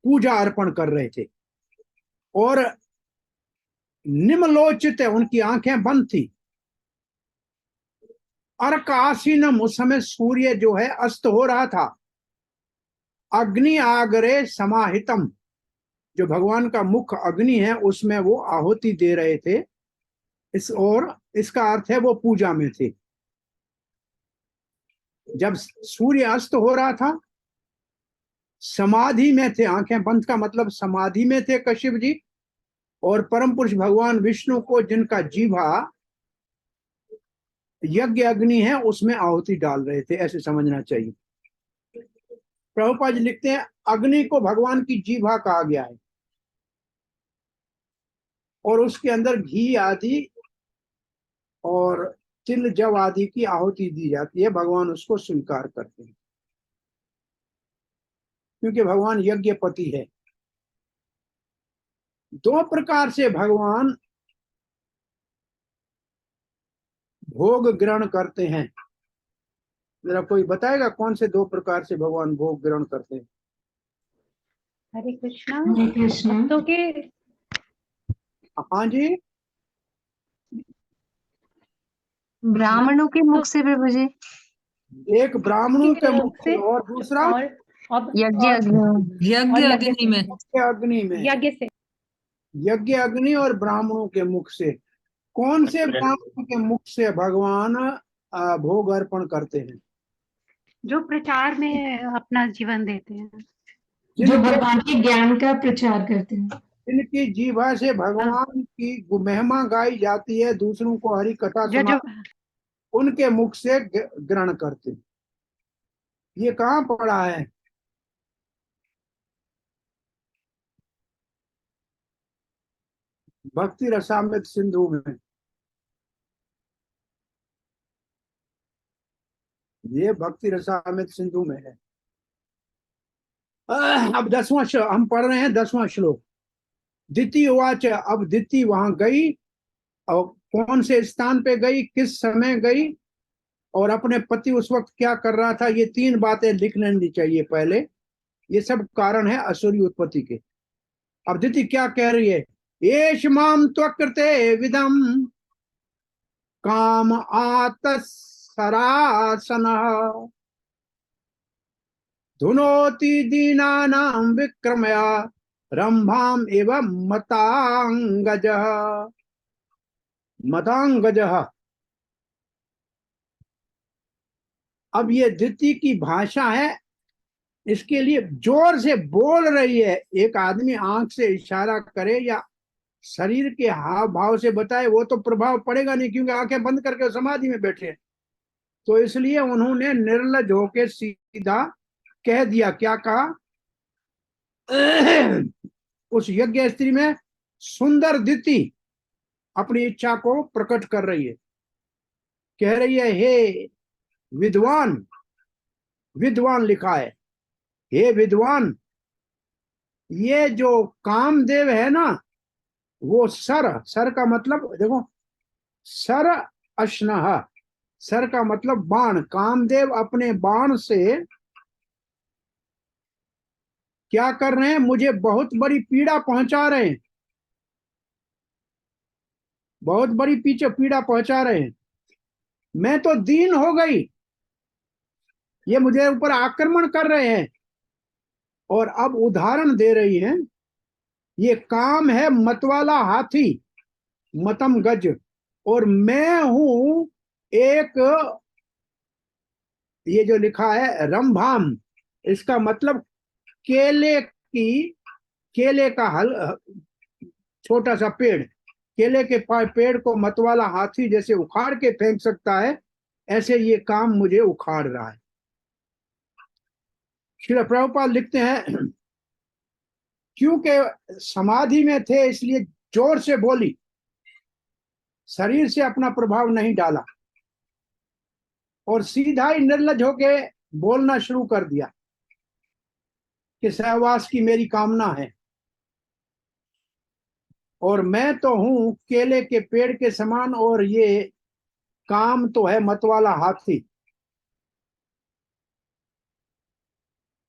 पूजा अर्पण कर रहे थे। और निम्नलोचित है, उनकी आंखें बंद थी। अर्क आसीनम, उस समय सूर्य जो है अस्त हो रहा था। अग्नि आगरे समाहितम, जो भगवान का मुख अग्नि है उसमें वो आहुति दे रहे थे। और इसका अर्थ है वो पूजा में थे। जब सूर्य अस्त हो रहा था, समाधि में थे, आंखें बंद का मतलब समाधि में थे कश्यप जी। और परम पुरुष भगवान विष्णु को, जिनका जीवा यज्ञ अग्नि है, उसमें आहुति डाल रहे थे, ऐसे समझना चाहिए। प्रभुपाद जी लिखते हैं, अग्नि को भगवान की जीवा कहा गया है, और उसके अंदर घी आदि और तिल जव आदि की आहुति दी जाती है। भगवान उसको स्वीकार करते हैं, क्योंकि भगवान यज्ञपति है। दो प्रकार से भगवान भोग ग्रहण करते हैं। जरा कोई बताएगा कौन से दो प्रकार से भगवान भोग ग्रहण करते हैं? हरे कृष्णा। हरे कृष्णा। भक्तों के, हाँ जी, ब्राह्मणों के मुख से प्रभु जी। एक ब्राह्मणों के मुख से, और दूसरा और यज्ञ अग्नि। यज्ञ अग्नि में। अग्नि में। यज्ञ से। यज्ञ अग्नि और ब्राह्मणों के मुख से। कौन से ब्राह्मणों के मुख से भगवान भोग अर्पण करते हैं? जो प्रचार में अपना जीवन देते हैं, जो भगवान के ज्ञान का प्रचार करते हैं। जिनकी जीवा से भगवान की महिमा गाई जाती है, दूसरों को हरि कथा जो सुना, उनके मुख से ग्रहण करते हैं। ये कहाँ पड़ा है? भक्ति रसामृत सिंधु में। ये भक्ति रसामृत सिंधु में है। अब 10वां हम पढ़ रहे हैं 10वां श्लोक। दिति उवाच, अब दिति वहां गई। और कौन से स्थान पे गई, किस समय गई, और अपने पति उस वक्त क्या कर रहा था, ये 3 बातें लिख लेनी चाहिए पहले। ये सब कारण है असुरी उत्पत्ति के। अब दिति क्या कह रही है, एष माम त्वकृते विदम काम आतसरासन धुनोति दीनानां विक्रमया रंभाम एवं मतांगज। मतांगज, अब ये दिति की भाषा है, इसके लिए जोर से बोल रही है। एक आदमी आंख से इशारा करे या शरीर के हाव भाव से बताए वो तो प्रभाव पड़ेगा नहीं, क्योंकि आंखें बंद करके समाधि में बैठे हैं। तो इसलिए उन्होंने निर्लज होकर सीधा कह दिया। क्या कहा, उस यज्ञ स्त्री में सुंदर दिति अपनी इच्छा को प्रकट कर रही है। कह रही है, हे विद्वान, विद्वान लिखा है, हे विद्वान, ये जो कामदेव है ना, वो सर का मतलब देखो, सर अश्नह, सर का मतलब बाण। कामदेव अपने बाण से क्या कर रहे हैं, मुझे बहुत बड़ी पीड़ा पहुंचा रहे हैं, बहुत बड़ी पीछे पीड़ा पहुंचा रहे हैं। मैं तो दीन हो गई, ये मुझे ऊपर आक्रमण कर रहे हैं। और अब उदाहरण दे रही हैं, ये काम है मतवाला हाथी, मतम गज, और मैं हूं एक, ये जो लिखा है रंभाम, इसका मतलब केले का हल, छोटा सा पेड़, केले के पेड़ को मतवाला हाथी जैसे उखाड़ के फेंक सकता है, ऐसे ये काम मुझे उखाड़ रहा है। श्रील प्रभुपाद लिखते हैं, क्योंकि समाधि में थे इसलिए जोर से बोली, शरीर से अपना प्रभाव नहीं डाला, और सीधा ही निर्लज होके बोलना शुरू कर दिया कि सहवास की मेरी कामना है, और मैं तो हूं केले के पेड़ के समान, और ये काम तो है मतवाला हाथी।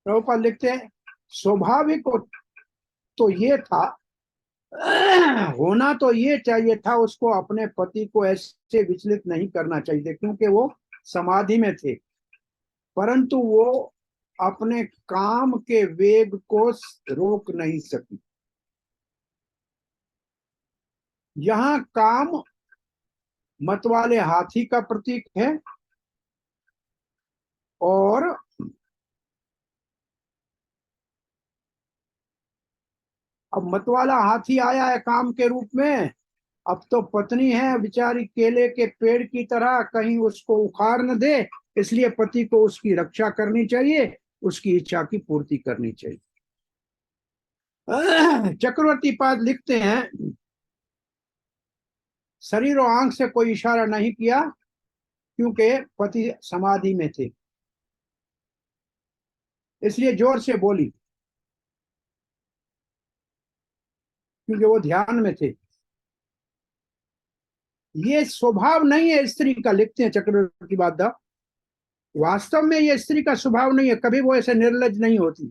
प्रभुपाद लिखते हैं, स्वाभाविक तो ये था, होना तो ये चाहिए था, उसको अपने पति को ऐसे विचलित नहीं करना चाहिए, क्योंकि वो समाधि में थे, परंतु वो अपने काम के वेग को रोक नहीं सकी। यहां काम मतवाले हाथी का प्रतीक है, और अब मतवाला हाथी आया है काम के रूप में। अब तो पत्नी है बेचारी केले के पेड़ की तरह, कहीं उसको उखाड़ न दे, इसलिए पति को उसकी रक्षा करनी चाहिए, उसकी इच्छा की पूर्ति करनी चाहिए। चक्रवर्ती पाद लिखते हैं, शरीर और आंख से कोई इशारा नहीं किया, क्योंकि पति समाधि में थे, इसलिए जोर से बोली, क्योंकि वो ध्यान में थे। ये स्वभाव नहीं है स्त्री का, लिखते हैं चक्रवर्ती बादशाह, वास्तव में ये स्त्री का स्वभाव नहीं है, कभी वो ऐसे निर्लज नहीं होती।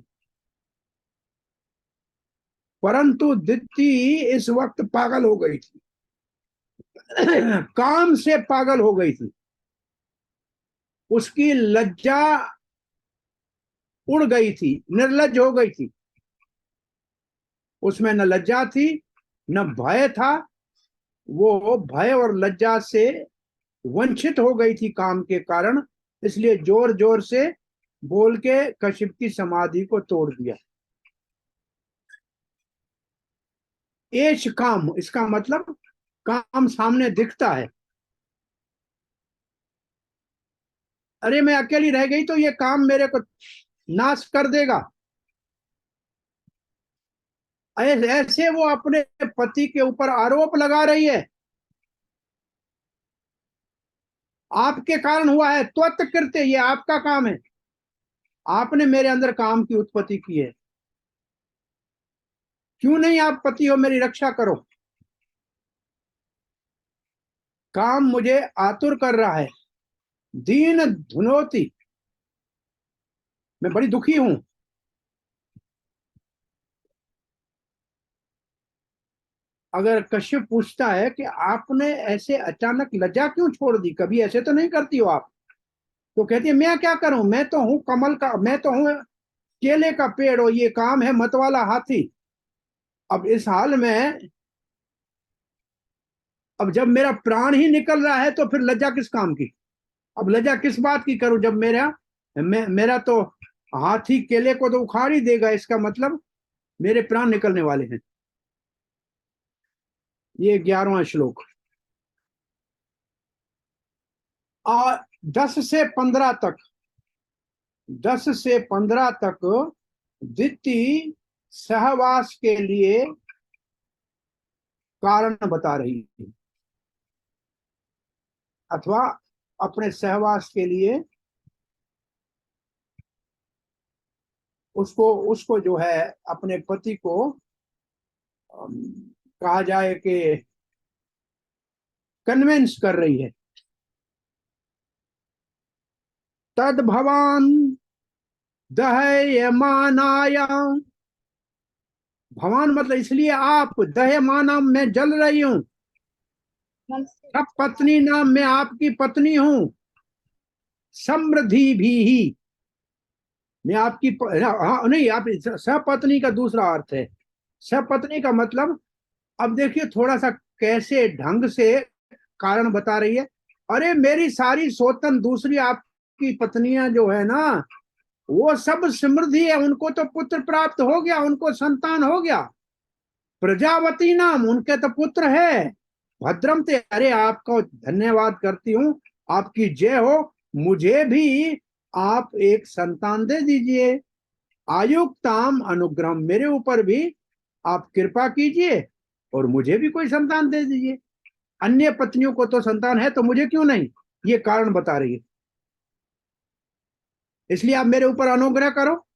परंतु दिति इस वक्त पागल हो गई थी, काम से पागल हो गई थी, उसकी लज्जा उड़ गई थी, निर्लज हो गई थी, उसमें न लज्जा थी न भय था, वो भय और लज्जा से वंचित हो गई थी काम के कारण, इसलिए जोर जोर से बोल के कश्यप की समाधि को तोड़ दिया। एश काम, इसका मतलब काम सामने दिखता है। अरे मैं अकेली रह गई तो ये काम मेरे को नाश कर देगा, ऐसे वो अपने पति के ऊपर आरोप लगा रही है। आपके कारण हुआ है, त्वत्कृत्य, ये आपका काम है, आपने मेरे अंदर काम की उत्पत्ति की है, क्यों नहीं आप पति हो, मेरी रक्षा करो। काम मुझे आतुर कर रहा है, दीन धुनोती, मैं बड़ी दुखी हूं। अगर कश्यप पूछता है कि आपने ऐसे अचानक लज्जा क्यों छोड़ दी, कभी ऐसे तो नहीं करती हो आप, तो कहती है मैं क्या करूं, मैं तो हूं कमल का, मैं तो हूं केले का पेड़ और ये काम है मतवाला हाथी। अब इस हाल में, अब जब मेरा प्राण ही निकल रहा है तो फिर लज्जा किस काम की, अब लज्जा किस बात की करूं, जब मेरा तो हाथी केले को तो उखाड़ ही देगा, इसका मतलब मेरे प्राण निकलने वाले हैं। ये 11वां श्लोक। और 10 से 15 तक, 10 से 15 तक दिति सहवास के लिए कारण बता रही है, अथवा अपने सहवास के लिए उसको उसको जो है अपने पति को कहा जाए कि कन्विंस कर रही है। तद भवान दह्यमानायाम, भवान मतलब इसलिए आप, दह्यमानाम मैं जल रही हूं, सब पत्नी नाम मैं आपकी पत्नी हूं, समृद्धि भी ही मैं आपकी हाँ नहीं, आप सपत्नी का दूसरा अर्थ है। सपत्नी का मतलब, अब देखिए थोड़ा सा कैसे ढंग से कारण बता रही है। अरे मेरी सारी सोतन दूसरी आपकी पत्नियां जो है ना, वो सब समृद्धि है, उनको तो पुत्र प्राप्त हो गया, उनको संतान हो गया, प्रजावती नाम उनके तो पुत्र है, भद्रम ते, अरे आपको धन्यवाद करती हूँ, आपकी जय हो, मुझे भी आप एक संतान दे दीजिए, आयुक्ताम अनुग्रह, मेरे ऊपर भी आप कृपा कीजिए और मुझे भी कोई संतान दे दीजिए, अन्य पत्नियों को तो संतान है तो मुझे क्यों नहीं, ये कारण बता रही है। इसलिए आप मेरे ऊपर अनुग्रह करो,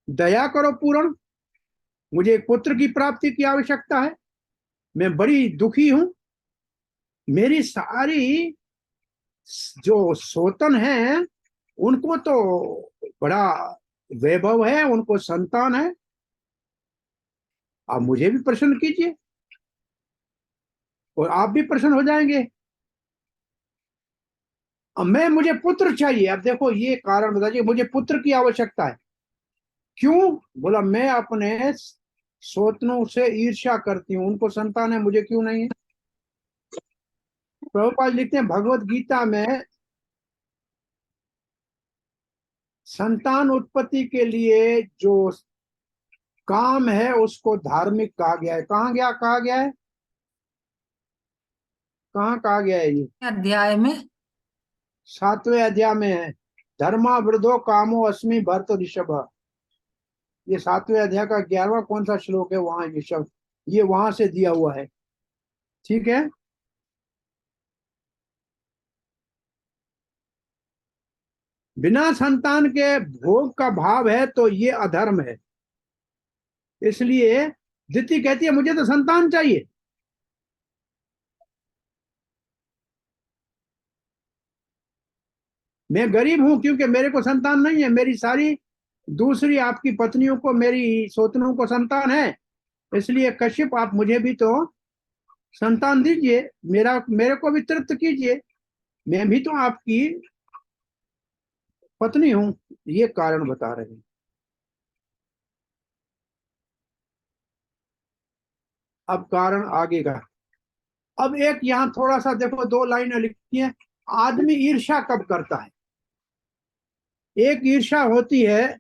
दया करो पूर्ण, मुझे एक पुत्र की प्राप्ति की आवश्यकता है, मैं बड़ी दुखी हूं, मेरी सारी जो सोतन है उनको तो बड़ा वैभव है, उनको संतान है, आप मुझे भी प्रसन्न कीजिए और आप भी प्रसन्न हो जाएंगे। अब मुझे पुत्र चाहिए, अब देखो ये कारण बताइए, मुझे पुत्र की आवश्यकता है, क्यों, बोला मैं अपने सोतनों से ईर्ष्या करती हूँ, उनको संतान है मुझे क्यों नहीं है। प्रभुपाद लिखते हैं भगवत गीता में, संतान उत्पत्ति के लिए जो काम है उसको धार्मिक कहा गया है। कहा गया है, कहाँ कहा गया है, ये अध्याय में 7वें अध्याय में है, धर्मा वृद्धो कामो अस्मि भरत ऋषभ, ये 7वें अध्याय का 11वां कौन सा श्लोक है, वहां ये शब्द, ये वहां से दिया हुआ है, ठीक है। बिना संतान के भोग का भाव है तो ये अधर्म है, इसलिए दिति कहती है मुझे तो संतान चाहिए। मैं गरीब हूं क्योंकि मेरे को संतान नहीं है, मेरी सारी दूसरी आपकी पत्नियों को, मेरी सोतनों को संतान है, इसलिए कश्यप आप मुझे भी तो संतान दीजिए, मेरे को भी तृप्त कीजिए, मैं भी तो आपकी पत्नी हूं, ये कारण बता रहे हैं। अब कारण आगे का, अब एक यहां थोड़ा सा देखो, 2 लाइनें लिखी हैं, आदमी ईर्ष्या कब करता है। एक ईर्ष्या होती है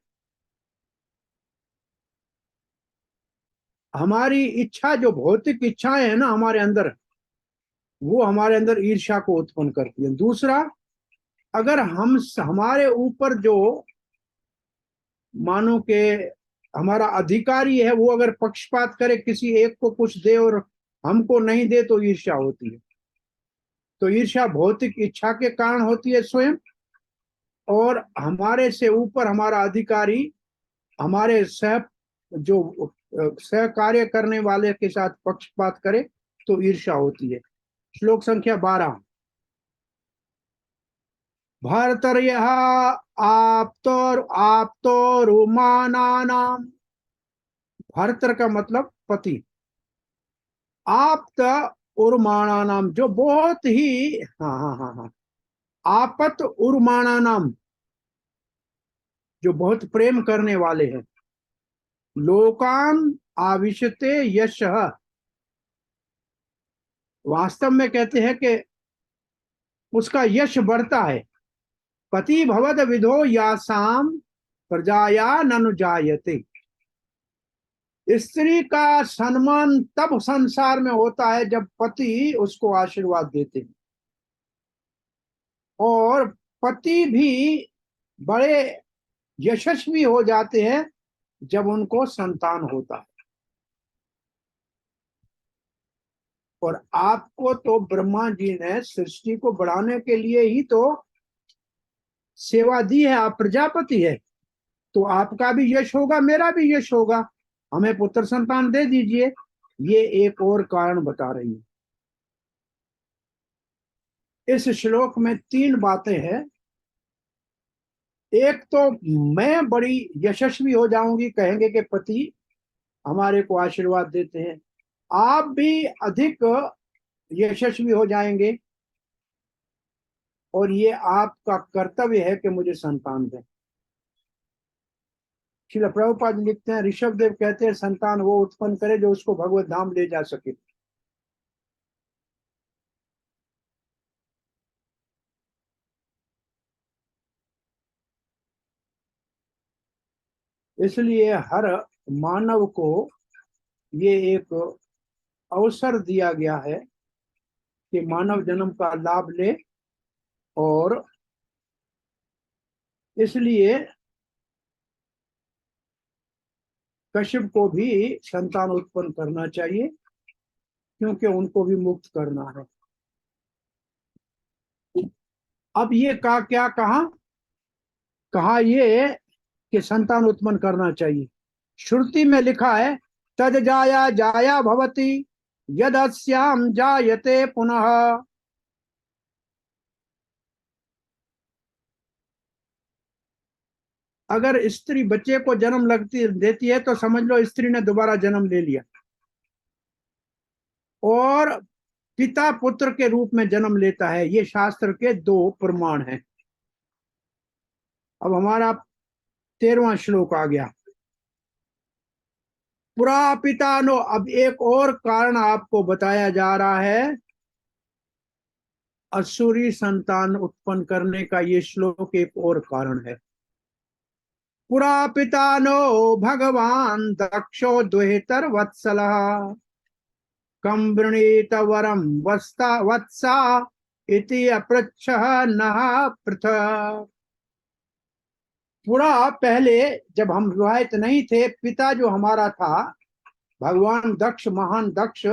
हमारी इच्छा, जो भौतिक इच्छाएं है ना हमारे अंदर, वो हमारे अंदर ईर्ष्या को उत्पन्न करती है। दूसरा, अगर हमारे ऊपर जो मानो के हमारा अधिकारी है वो अगर पक्षपात करे, किसी एक को कुछ दे और हमको नहीं दे, तो ईर्ष्या होती है। तो ईर्ष्या भौतिक इच्छा के कारण होती है स्वयं, और हमारे से ऊपर हमारा अधिकारी हमारे सहकार्य करने वाले के साथ पक्षपात करे तो ईर्ष्या होती है। श्लोक संख्या 12। भर्तर्यः आप्तो रोमानानाम। भर्तर का मतलब पति, आप्त उर्माणा नाम जो बहुत ही, हाँ, आपत उर्माणा नाम जो बहुत प्रेम करने वाले हैं। लोकान आविशते यशः, वास्तव में कहते हैं कि उसका यश बढ़ता है। पति भवद विधो यासाम प्रजाया ननुजायते। स्त्री का सम्मान तब संसार में होता है जब पति उसको आशीर्वाद देते हैं, और पति भी बड़े यशस्वी हो जाते हैं जब उनको संतान होता है। और आपको तो ब्रह्मा जी ने सृष्टि को बढ़ाने के लिए ही तो सेवा दी है। आप प्रजापति है, तो आपका भी यश होगा, मेरा भी यश होगा। हमें पुत्र संतान दे दीजिए। ये एक और कारण बता रही है। इस श्लोक में 3 बातें हैं। एक तो मैं बड़ी यशस्वी हो जाऊंगी, कहेंगे कि पति हमारे को आशीर्वाद देते हैं। आप भी अधिक यशस्वी हो जाएंगे, और ये आपका कर्तव्य है कि मुझे संतान दें। श्रील प्रभुपाद लिखते हैं, ऋषभ देव कहते हैं संतान वो उत्पन्न करे जो उसको भगवत धाम ले जा सके। इसलिए हर मानव को ये एक अवसर दिया गया है कि मानव जन्म का लाभ ले, और इसलिए कश्यप को भी संतान उत्पन्न करना चाहिए, क्योंकि उनको भी मुक्त करना है। अब ये क्या कहा ये कि संतान उत्पन्न करना चाहिए। श्रुति में लिखा है, तद जाया जाया भवति यदस्याम जायते पुनः। अगर स्त्री बच्चे को जन्म देती है तो समझ लो स्त्री ने दोबारा जन्म ले लिया, और पिता पुत्र के रूप में जन्म लेता है। ये शास्त्र के 2 प्रमाण हैं। अब हमारा 13वां श्लोक आ गया। पुरा पिता नो। अब एक और कारण आपको बताया जा रहा है असुरी संतान उत्पन्न करने का। ये श्लोक एक और कारण है। पुरा पिता नो भगवान दक्षो दुहितर वत्सलः कम वृणीत वरम वत्सा इति अपृच्छः नः पृथक्। पूरा पहले जब हम विवाहित नहीं थे, पिता जो हमारा था भगवान दक्ष, महान दक्ष,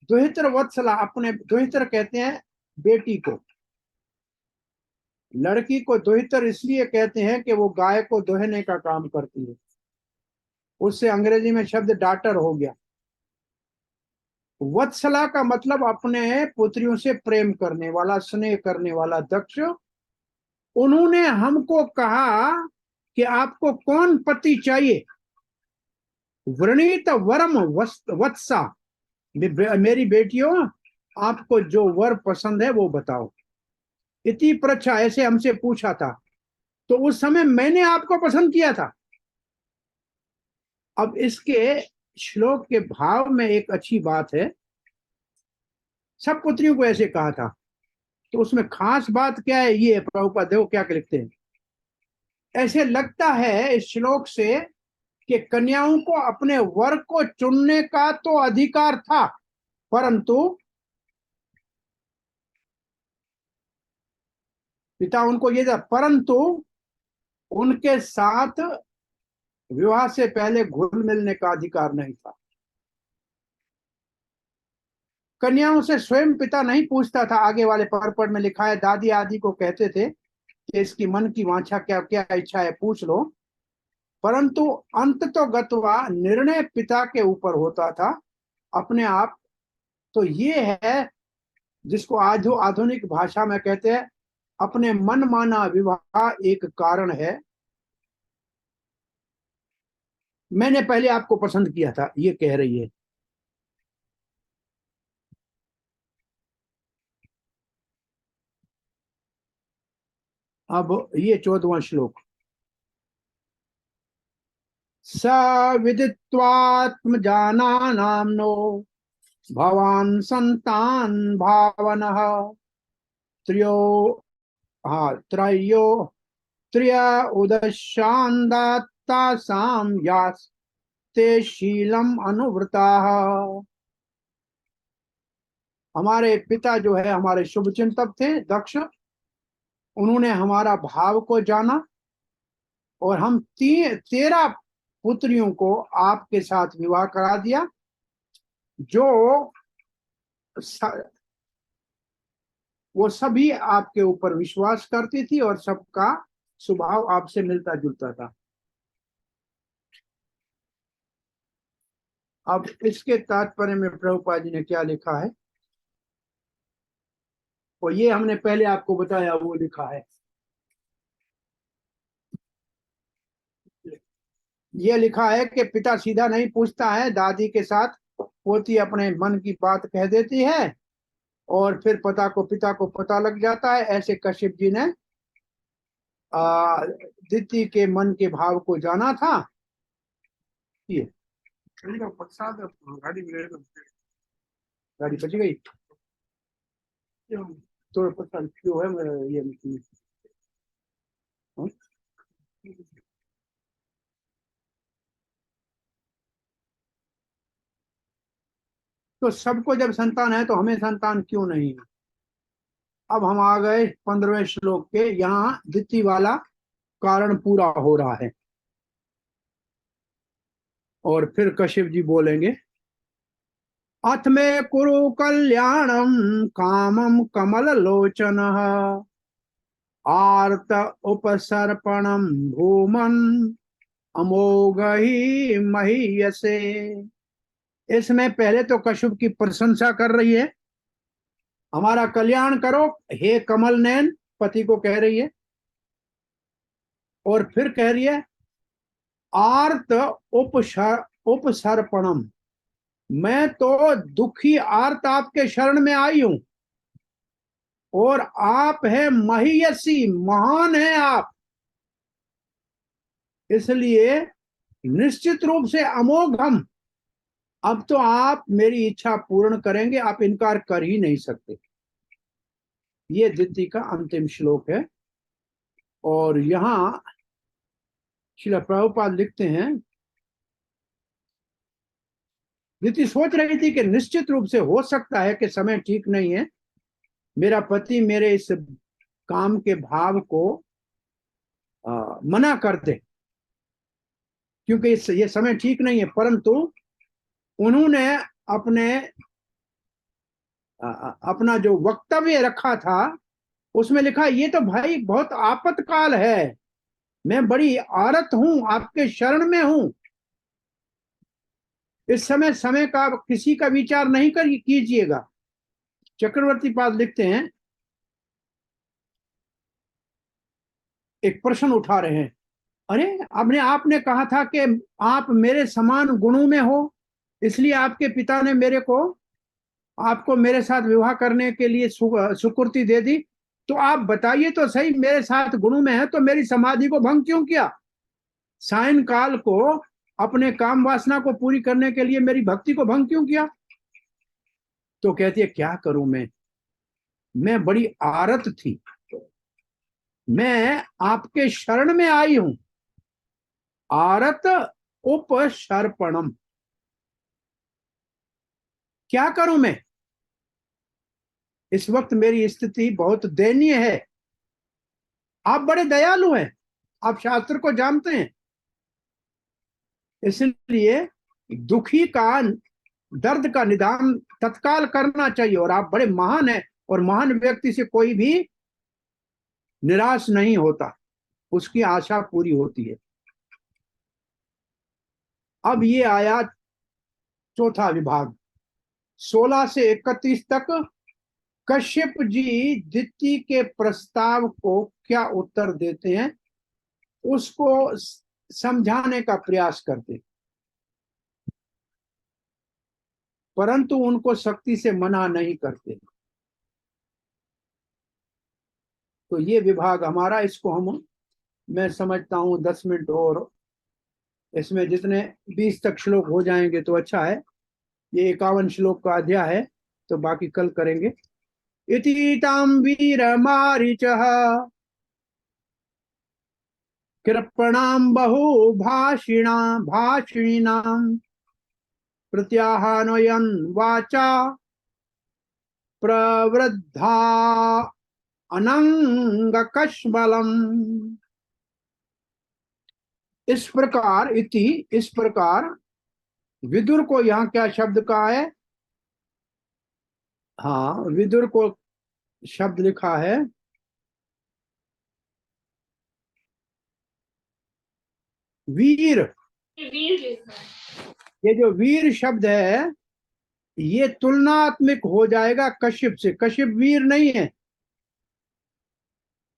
दुहितर वत्सला, अपने दुहितर कहते हैं बेटी को। लड़की को दुहितर इसलिए कहते हैं कि वो गाय को दोहने का काम करती है। उससे अंग्रेजी में शब्द डॉटर हो गया। वत्सला का मतलब अपने पुत्रियों से प्रेम करने वाला, स्नेह करने वाला दक्ष। उन्होंने हमको कहा कि आपको कौन पति चाहिए? वृणीत वरम वत्सा, मेरी बेटियों आपको जो वर पसंद है वो बताओ। इति प्रच्छा, ऐसे हमसे पूछा था, तो उस समय मैंने आपको पसंद किया था। अब इसके श्लोक के भाव में एक अच्छी बात है। सब पुत्रियों को ऐसे कहा था, तो उसमें खास बात क्या है? ये प्रभुपाद देखो क्या लिखते हैं। ऐसे लगता है इस श्लोक से कि कन्याओं को अपने वर को चुनने का तो अधिकार था, परंतु पिता उनको ये था, परंतु उनके साथ विवाह से पहले घुल मिलने का अधिकार नहीं था। कन्याओं से स्वयं पिता नहीं पूछता था। आगे वाले परपट में लिखा है, दादी आदि को कहते थे कि इसकी मन की वांछा क्या क्या इच्छा है पूछ लो, परंतु अंत तो गत्वा निर्णय पिता के ऊपर होता था अपने आप। तो ये है जिसको आधुनिक भाषा में कहते हैं अपने मन माना विवाह एक कारण है। मैंने पहले आपको पसंद किया था, ये कह रही है। अब ये 14वां श्लोक। स विदित्वात्मजानानाम्नो भवान संतान भावनः त्रयो त्रयो त्रय उदशान्दात्तासां यास्ते शीलम अनुवृताः। हमारे पिता जो है हमारे शुभ चिंतक थे दक्ष, उन्होंने हमारा भाव को जाना और हम 13 पुत्रियों को आपके साथ विवाह करा दिया, जो वो सभी आपके ऊपर विश्वास करती थी और सबका स्वभाव आपसे मिलता जुलता था। अब इसके तात्पर्य में प्रभुपाद जी ने क्या लिखा है, और ये हमने पहले आपको बताया, वो लिखा है। ये लिखा है कि पिता सीधा नहीं पूछता है, दादी के साथ पोती अपने मन की बात कह देती है और फिर पिता को पता लग जाता है। ऐसे कश्यप जी ने दिति के मन के भाव को जाना था। ये गाड़ी बच गई तो पता क्यों है ये तो सबको जब संतान है तो हमें संतान क्यों नहीं है। अब हम आ गए 15वें श्लोक के, यहाँ दिति वाला कारण पूरा हो रहा है और फिर कश्यप जी बोलेंगे, अथ में कुरु कल्याणम कामम कमल लोचन आर्त उपसर्पणम भूमन अमोघ ही महीयसे। इसमें पहले तो कश्यप की प्रशंसा कर रही है, हमारा कल्याण करो हे कमल नयन, पति को कह रही है। और फिर कह रही है आर्त उपसर्पणम, मैं तो दुखी आर्त आपके शरण में आई हूं और आप है महीयसी, महान है आप, इसलिए निश्चित रूप से अमोघ हम, अब तो आप मेरी इच्छा पूर्ण करेंगे, आप इनकार कर ही नहीं सकते। ये दिति का अंतिम श्लोक है। और यहां श्रील प्रभुपाद लिखते हैं, दिति सोच रही थी कि निश्चित रूप से हो सकता है कि समय ठीक नहीं है, मेरा पति मेरे इस काम के भाव को मना कर दे, क्योंकि ये समय ठीक नहीं है। परंतु उन्होंने अपना जो वक्तव्य रखा था उसमें लिखा, ये तो भाई बहुत आपातकाल है, मैं बड़ी आरत हूं, आपके शरण में हूं, इस समय का किसी का विचार नहीं कीजिएगा। चक्रवर्ती पाद लिखते हैं, एक प्रश्न उठा रहे हैं, अरे आपने कहा था कि आप मेरे समान गुणों में हो, इसलिए आपके पिता ने आपको मेरे साथ विवाह करने के लिए सुकृति दे दी, तो आप बताइए तो सही, मेरे साथ गुणों में है तो मेरी समाधि को भंग क्यों किया? सायंकाल को अपने काम वासना को पूरी करने के लिए मेरी भक्ति को भंग क्यों किया? तो कहती है क्या करूं मैं बड़ी आरत थी, मैं आपके शरण में आई हूं, आरत उपसर्पणम, क्या करूं मैं? इस वक्त मेरी स्थिति बहुत दयनीय है। आप बड़े दयालु हैं, आप शास्त्र को जानते हैं, इसलिए दुखी का दर्द का निदान तत्काल करना चाहिए, और आप बड़े महान हैं, और महान व्यक्ति से कोई भी निराश नहीं होता, उसकी आशा पूरी होती है। अब ये आया चौथा विभाग, 16 से 31 तक कश्यप जी दिति के प्रस्ताव को क्या उत्तर देते हैं उसको समझाने का प्रयास करते, परंतु उनको सख्ती से मना नहीं करते। तो ये विभाग हमारा, इसको मैं समझता हूं 10 मिनट और इसमें जितने 20 तक श्लोक हो जाएंगे तो अच्छा है। ये 51 श्लोक का अध्याय है, तो बाकी कल करेंगे। इति ताम वीर मारीचः कृपणाम बहु भाषिणाम प्रत्याहानयन वाचा प्रवृद्धा अनंग कश्मलम। इस प्रकार, इस प्रकार विदुर को यहाँ क्या शब्द का है? हाँ, विदुर को शब्द लिखा है वीर। ये जो वीर शब्द है ये तुलनात्मक हो जाएगा कश्यप से। कश्यप वीर नहीं है,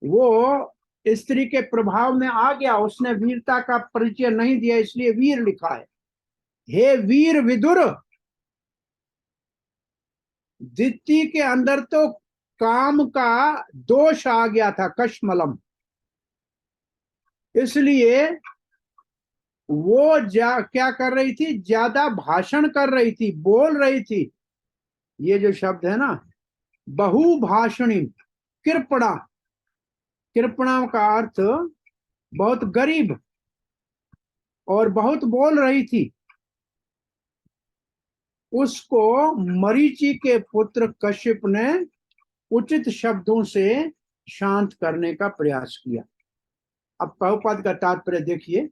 वो स्त्री के प्रभाव में आ गया, उसने वीरता का परिचय नहीं दिया, इसलिए वीर लिखा है। हे वीर विदुर, दिति के अंदर तो काम का दोष आ गया था, कश्मलम, इसलिए वो क्या कर रही थी? ज्यादा भाषण कर रही थी, बोल रही थी। ये जो शब्द है ना, बहुभाषणी, कृपणा, कृपणा का अर्थ बहुत गरीब, और बहुत बोल रही थी। उसको मरीचि के पुत्र कश्यप ने उचित शब्दों से शांत करने का प्रयास किया। अब प्रभुपाद का तात्पर्य देखिए,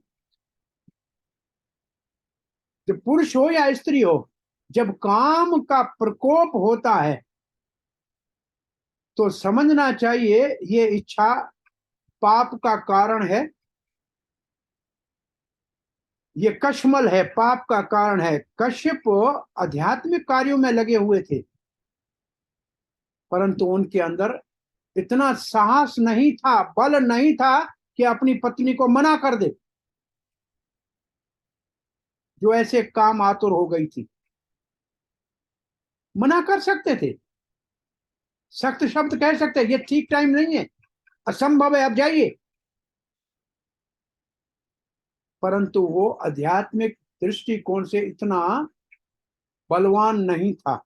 जब पुरुष हो या स्त्री हो, जब काम का प्रकोप होता है तो समझना चाहिए ये इच्छा पाप का कारण है, ये कश्मल है, पाप का कारण है। कश्यप आध्यात्मिक कार्यों में लगे हुए थे, परंतु उनके अंदर इतना साहस नहीं था, बल नहीं था कि अपनी पत्नी को मना कर दे, जो ऐसे काम आतुर हो गई थी। मना कर सकते थे, सख्त शब्द कह सकते, ये ठीक टाइम नहीं है, असंभव है, अब जाइए, परंतु वो आध्यात्मिक दृष्टिकोण से इतना बलवान नहीं था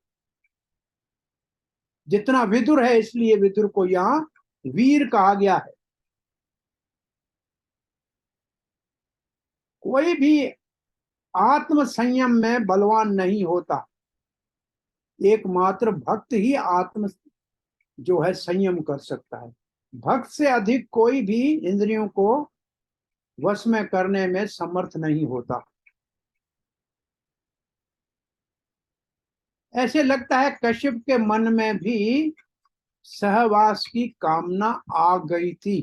जितना विदुर है, इसलिए विदुर को यहां वीर कहा गया है। कोई भी आत्म संयम में बलवान नहीं होता, एकमात्र भक्त ही आत्म जो है संयम कर सकता है। भक्त से अधिक कोई भी इंद्रियों को वश में करने में समर्थ नहीं होता। ऐसे लगता है कश्यप के मन में भी सहवास की कामना आ गई थी,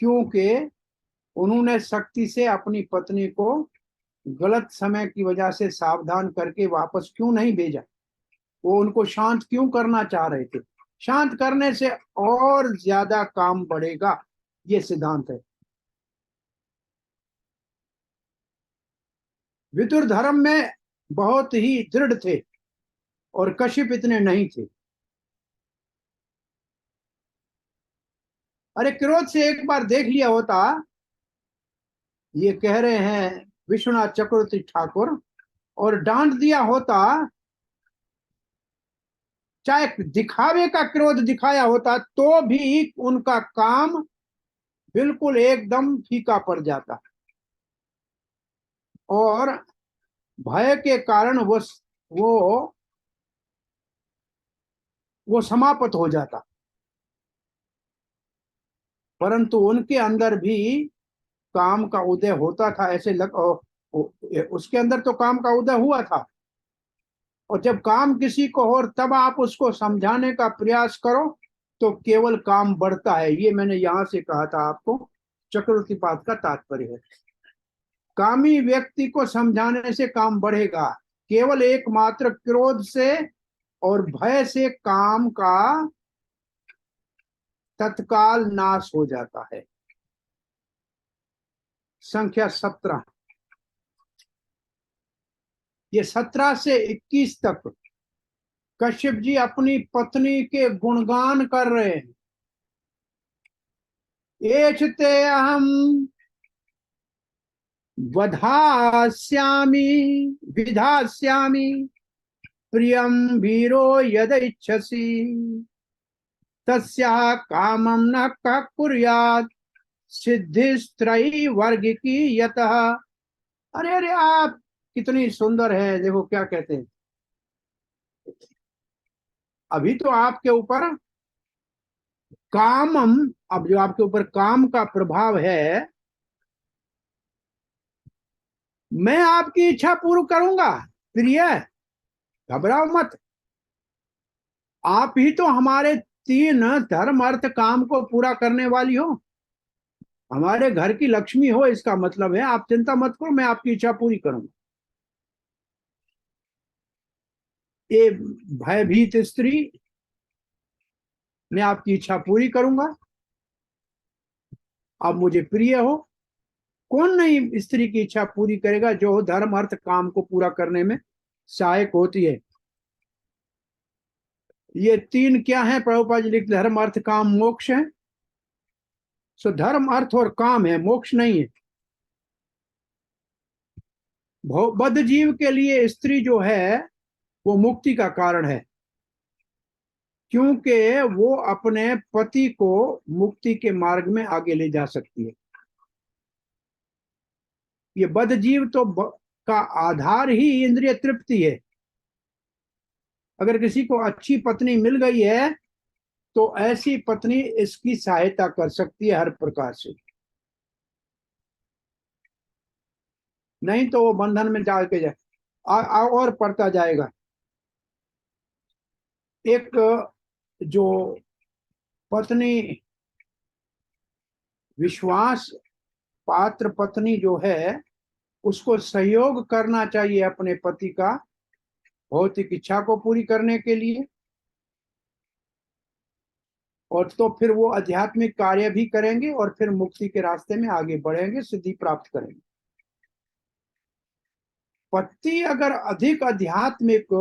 क्योंकि उन्होंने सख्ती से अपनी पत्नी को गलत समय की वजह से सावधान करके वापस क्यों नहीं भेजा? वो उनको शांत क्यों करना चाह रहे थे? शांत करने से और ज्यादा काम बढ़ेगा, ये सिद्धांत है। विदुर धर्म में बहुत ही दृढ़ थे और कश्यप इतने नहीं थे। अरे क्रोध से एक बार देख लिया होता, ये कह रहे हैं विश्वनाथ चक्रवर्ती ठाकुर, और डांट दिया होता, चाहे दिखावे का क्रोध दिखाया होता, तो भी उनका काम बिल्कुल एकदम फीका पड़ जाता, और भय के कारण वो समाप्त हो जाता। परंतु उनके अंदर भी काम का उदय होता था, ऐसे उसके अंदर तो काम का उदय हुआ था, और जब काम किसी को हो तब आप उसको समझाने का प्रयास करो तो केवल काम बढ़ता है। ये मैंने यहां से कहा था आपको, चक्रवर्तीपाद का तात्पर्य है। कामी व्यक्ति को समझाने से काम बढ़ेगा, केवल एकमात्र क्रोध से और भय से काम का तत्काल नाश हो जाता है। संख्या 17। ये 17 से 21 तक कश्यप जी अपनी पत्नी के गुणगान कर रहे हैं। एचते अहम वधास्यामि विधास्यामि प्रियम वीरो यद इच्छसि तस्या कामम न कुर्यात् सिद्धिस्त्रयी वर्ग की यतः। अरे अरे आप कितनी सुंदर है, देखो क्या कहते हैं। अभी तो आपके ऊपर कामम, अब जो आपके ऊपर काम का प्रभाव है, मैं आपकी इच्छा पूर्ण करूंगा। प्रिय घबराओ मत, आप ही तो हमारे 3 धर्म अर्थ काम को पूरा करने वाली हो, हमारे घर की लक्ष्मी हो। इसका मतलब है आप चिंता मत करो, मैं आपकी इच्छा पूरी करूंगा। ये भयभीत स्त्री, मैं आपकी इच्छा पूरी करूंगा, आप मुझे प्रिय हो। कौन नहीं स्त्री की इच्छा पूरी करेगा जो धर्म अर्थ काम को पूरा करने में सहायक होती है। ये 3 क्या है प्रभुपाद जी लिखते, धर्म अर्थ काम मोक्ष है। सो धर्म अर्थ और काम है, मोक्ष नहीं है। बद्ध जीव के लिए स्त्री जो है वो मुक्ति का कारण है, क्योंकि वो अपने पति को मुक्ति के मार्ग में आगे ले जा सकती है। ये बद्ध जीव तो का आधार ही इंद्रिय तृप्ति है। अगर किसी को अच्छी पत्नी मिल गई है तो ऐसी पत्नी इसकी सहायता कर सकती है हर प्रकार से, नहीं तो वो बंधन में जाके जाए और पड़ता जाएगा। एक जो पत्नी, विश्वास पात्र पत्नी जो है, उसको सहयोग करना चाहिए अपने पति का भौतिक इच्छा को पूरी करने के लिए, और तो फिर वो आध्यात्मिक कार्य भी करेंगे और फिर मुक्ति के रास्ते में आगे बढ़ेंगे, सिद्धि प्राप्त करेंगे। पति अगर अधिक आध्यात्मिक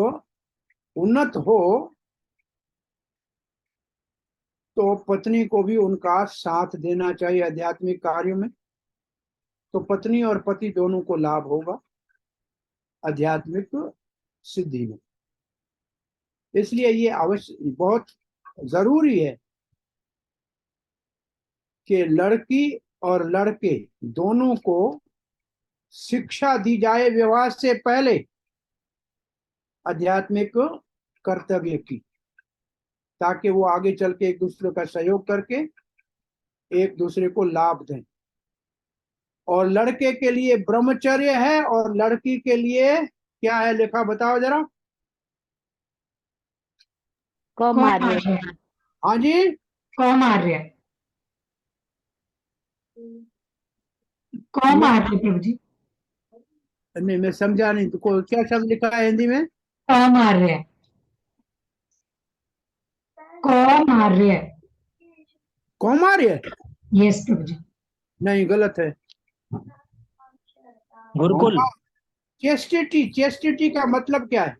उन्नत हो तो पत्नी को भी उनका साथ देना चाहिए आध्यात्मिक कार्यों में, तो पत्नी और पति दोनों को लाभ होगा आध्यात्मिक सिद्धि में। इसलिए ये अवश्य बहुत जरूरी है कि लड़की और लड़के दोनों को शिक्षा दी जाए विवाह से पहले आध्यात्मिक कर्तव्य की, ताकि वो आगे चल के एक दूसरे का सहयोग करके एक दूसरे को लाभ दें। और लड़के के लिए ब्रह्मचर्य है और लड़की के लिए क्या है, लिखा बताओ जरा। कौमार्य। हाँ जी, कौमार्य। कौमार्य प्रभु जी। नहीं मैं समझा नहीं, तो क्या शब्द लिखा है हिंदी में? कौमार्य। कौमार्य। कौमार्य? यस प्रभु जी। नहीं, गलत है। गुरुकुल। चेस्टिटी, चेस्टिटी का मतलब क्या है?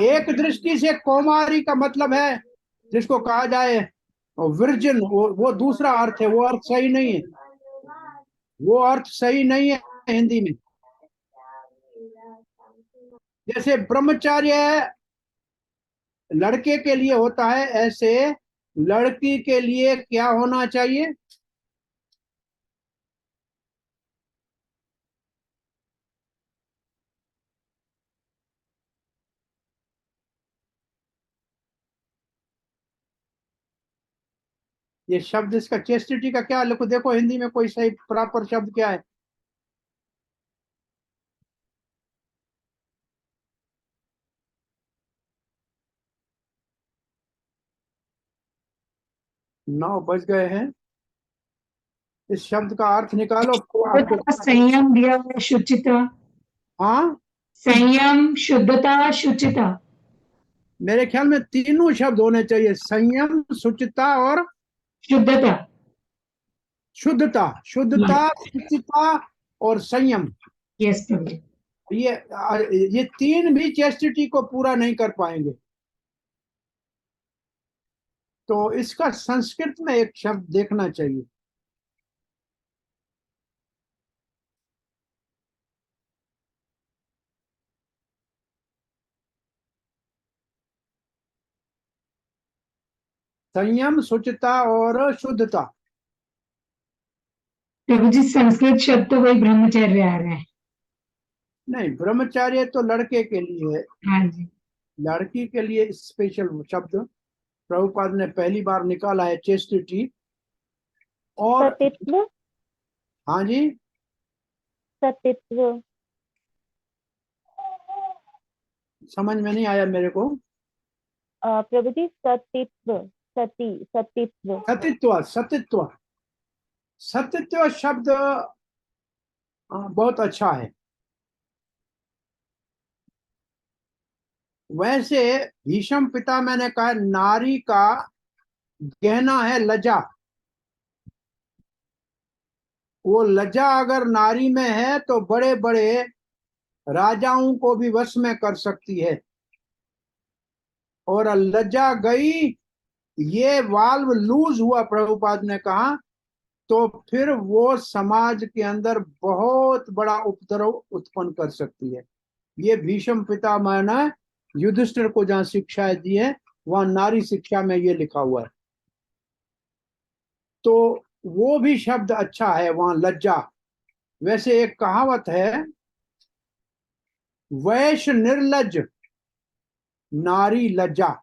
एक दृष्टि से कौमारी का मतलब है जिसको कहा जाए वर्जिन, वो दूसरा अर्थ है, वो अर्थ सही नहीं है, वो अर्थ सही नहीं है हिंदी में। जैसे ब्रह्मचर्य लड़के के लिए होता है, ऐसे लड़की के लिए क्या होना चाहिए? ये शब्द, इसका चेस्टिटी का क्या लिखो, देखो हिंदी में कोई सही प्रॉपर शब्द क्या है? नौ बज गए हैं, इस शब्द का अर्थ निकालो तो आपको। संयम दिया हुआ शुचिता। हाँ, संयम, शुद्धता, शुचिता। मेरे ख्याल में तीनों शब्द होने चाहिए, संयम, शुचिता और शुद्धता। शुद्धता। शुद्धता, शुचिता और संयम। यस प्रभु जी। ये तीन भी चेस्टिटी को पूरा नहीं कर पाएंगे। तो इसका संस्कृत में एक शब्द देखना चाहिए। संयम, शुचिता और शुद्धता। प्रभु जी संस्कृत शब्द तो वही ब्रह्मचर्य आ रहे हैं। नहीं, ब्रह्मचर्य तो लड़के के लिए है, हाँ जी। लड़की के लिए स्पेशल शब्द प्रभुपाद ने पहली बार निकाला है, चेस्टिटी। और सतित्व। हाँ जी, सतित्व। समझ में नहीं आया मेरे को। प्रभु जी सतित्व, सतित्व। सतित्व, सतित्व, सतित्व शब्द बहुत अच्छा है। वैसे भीष्म पिता मैंने कहा नारी का गहना है लज्जा। वो लज्जा अगर नारी में है तो बड़े बड़े राजाओं को भी वश में कर सकती है। और लज्जा गई, ये वाल्व लूज हुआ, प्रभुपाद ने कहा, तो फिर वो समाज के अंदर बहुत बड़ा उपद्रव उत्पन्न कर सकती है। ये भीष्म पितामह ने युधिष्ठिर को जहां शिक्षाएं दी है वहां नारी शिक्षा में ये लिखा हुआ है। तो वो भी शब्द अच्छा है वहां, लज्जा। वैसे एक कहावत है, वैश्य निर्लज, नारी लज्जा।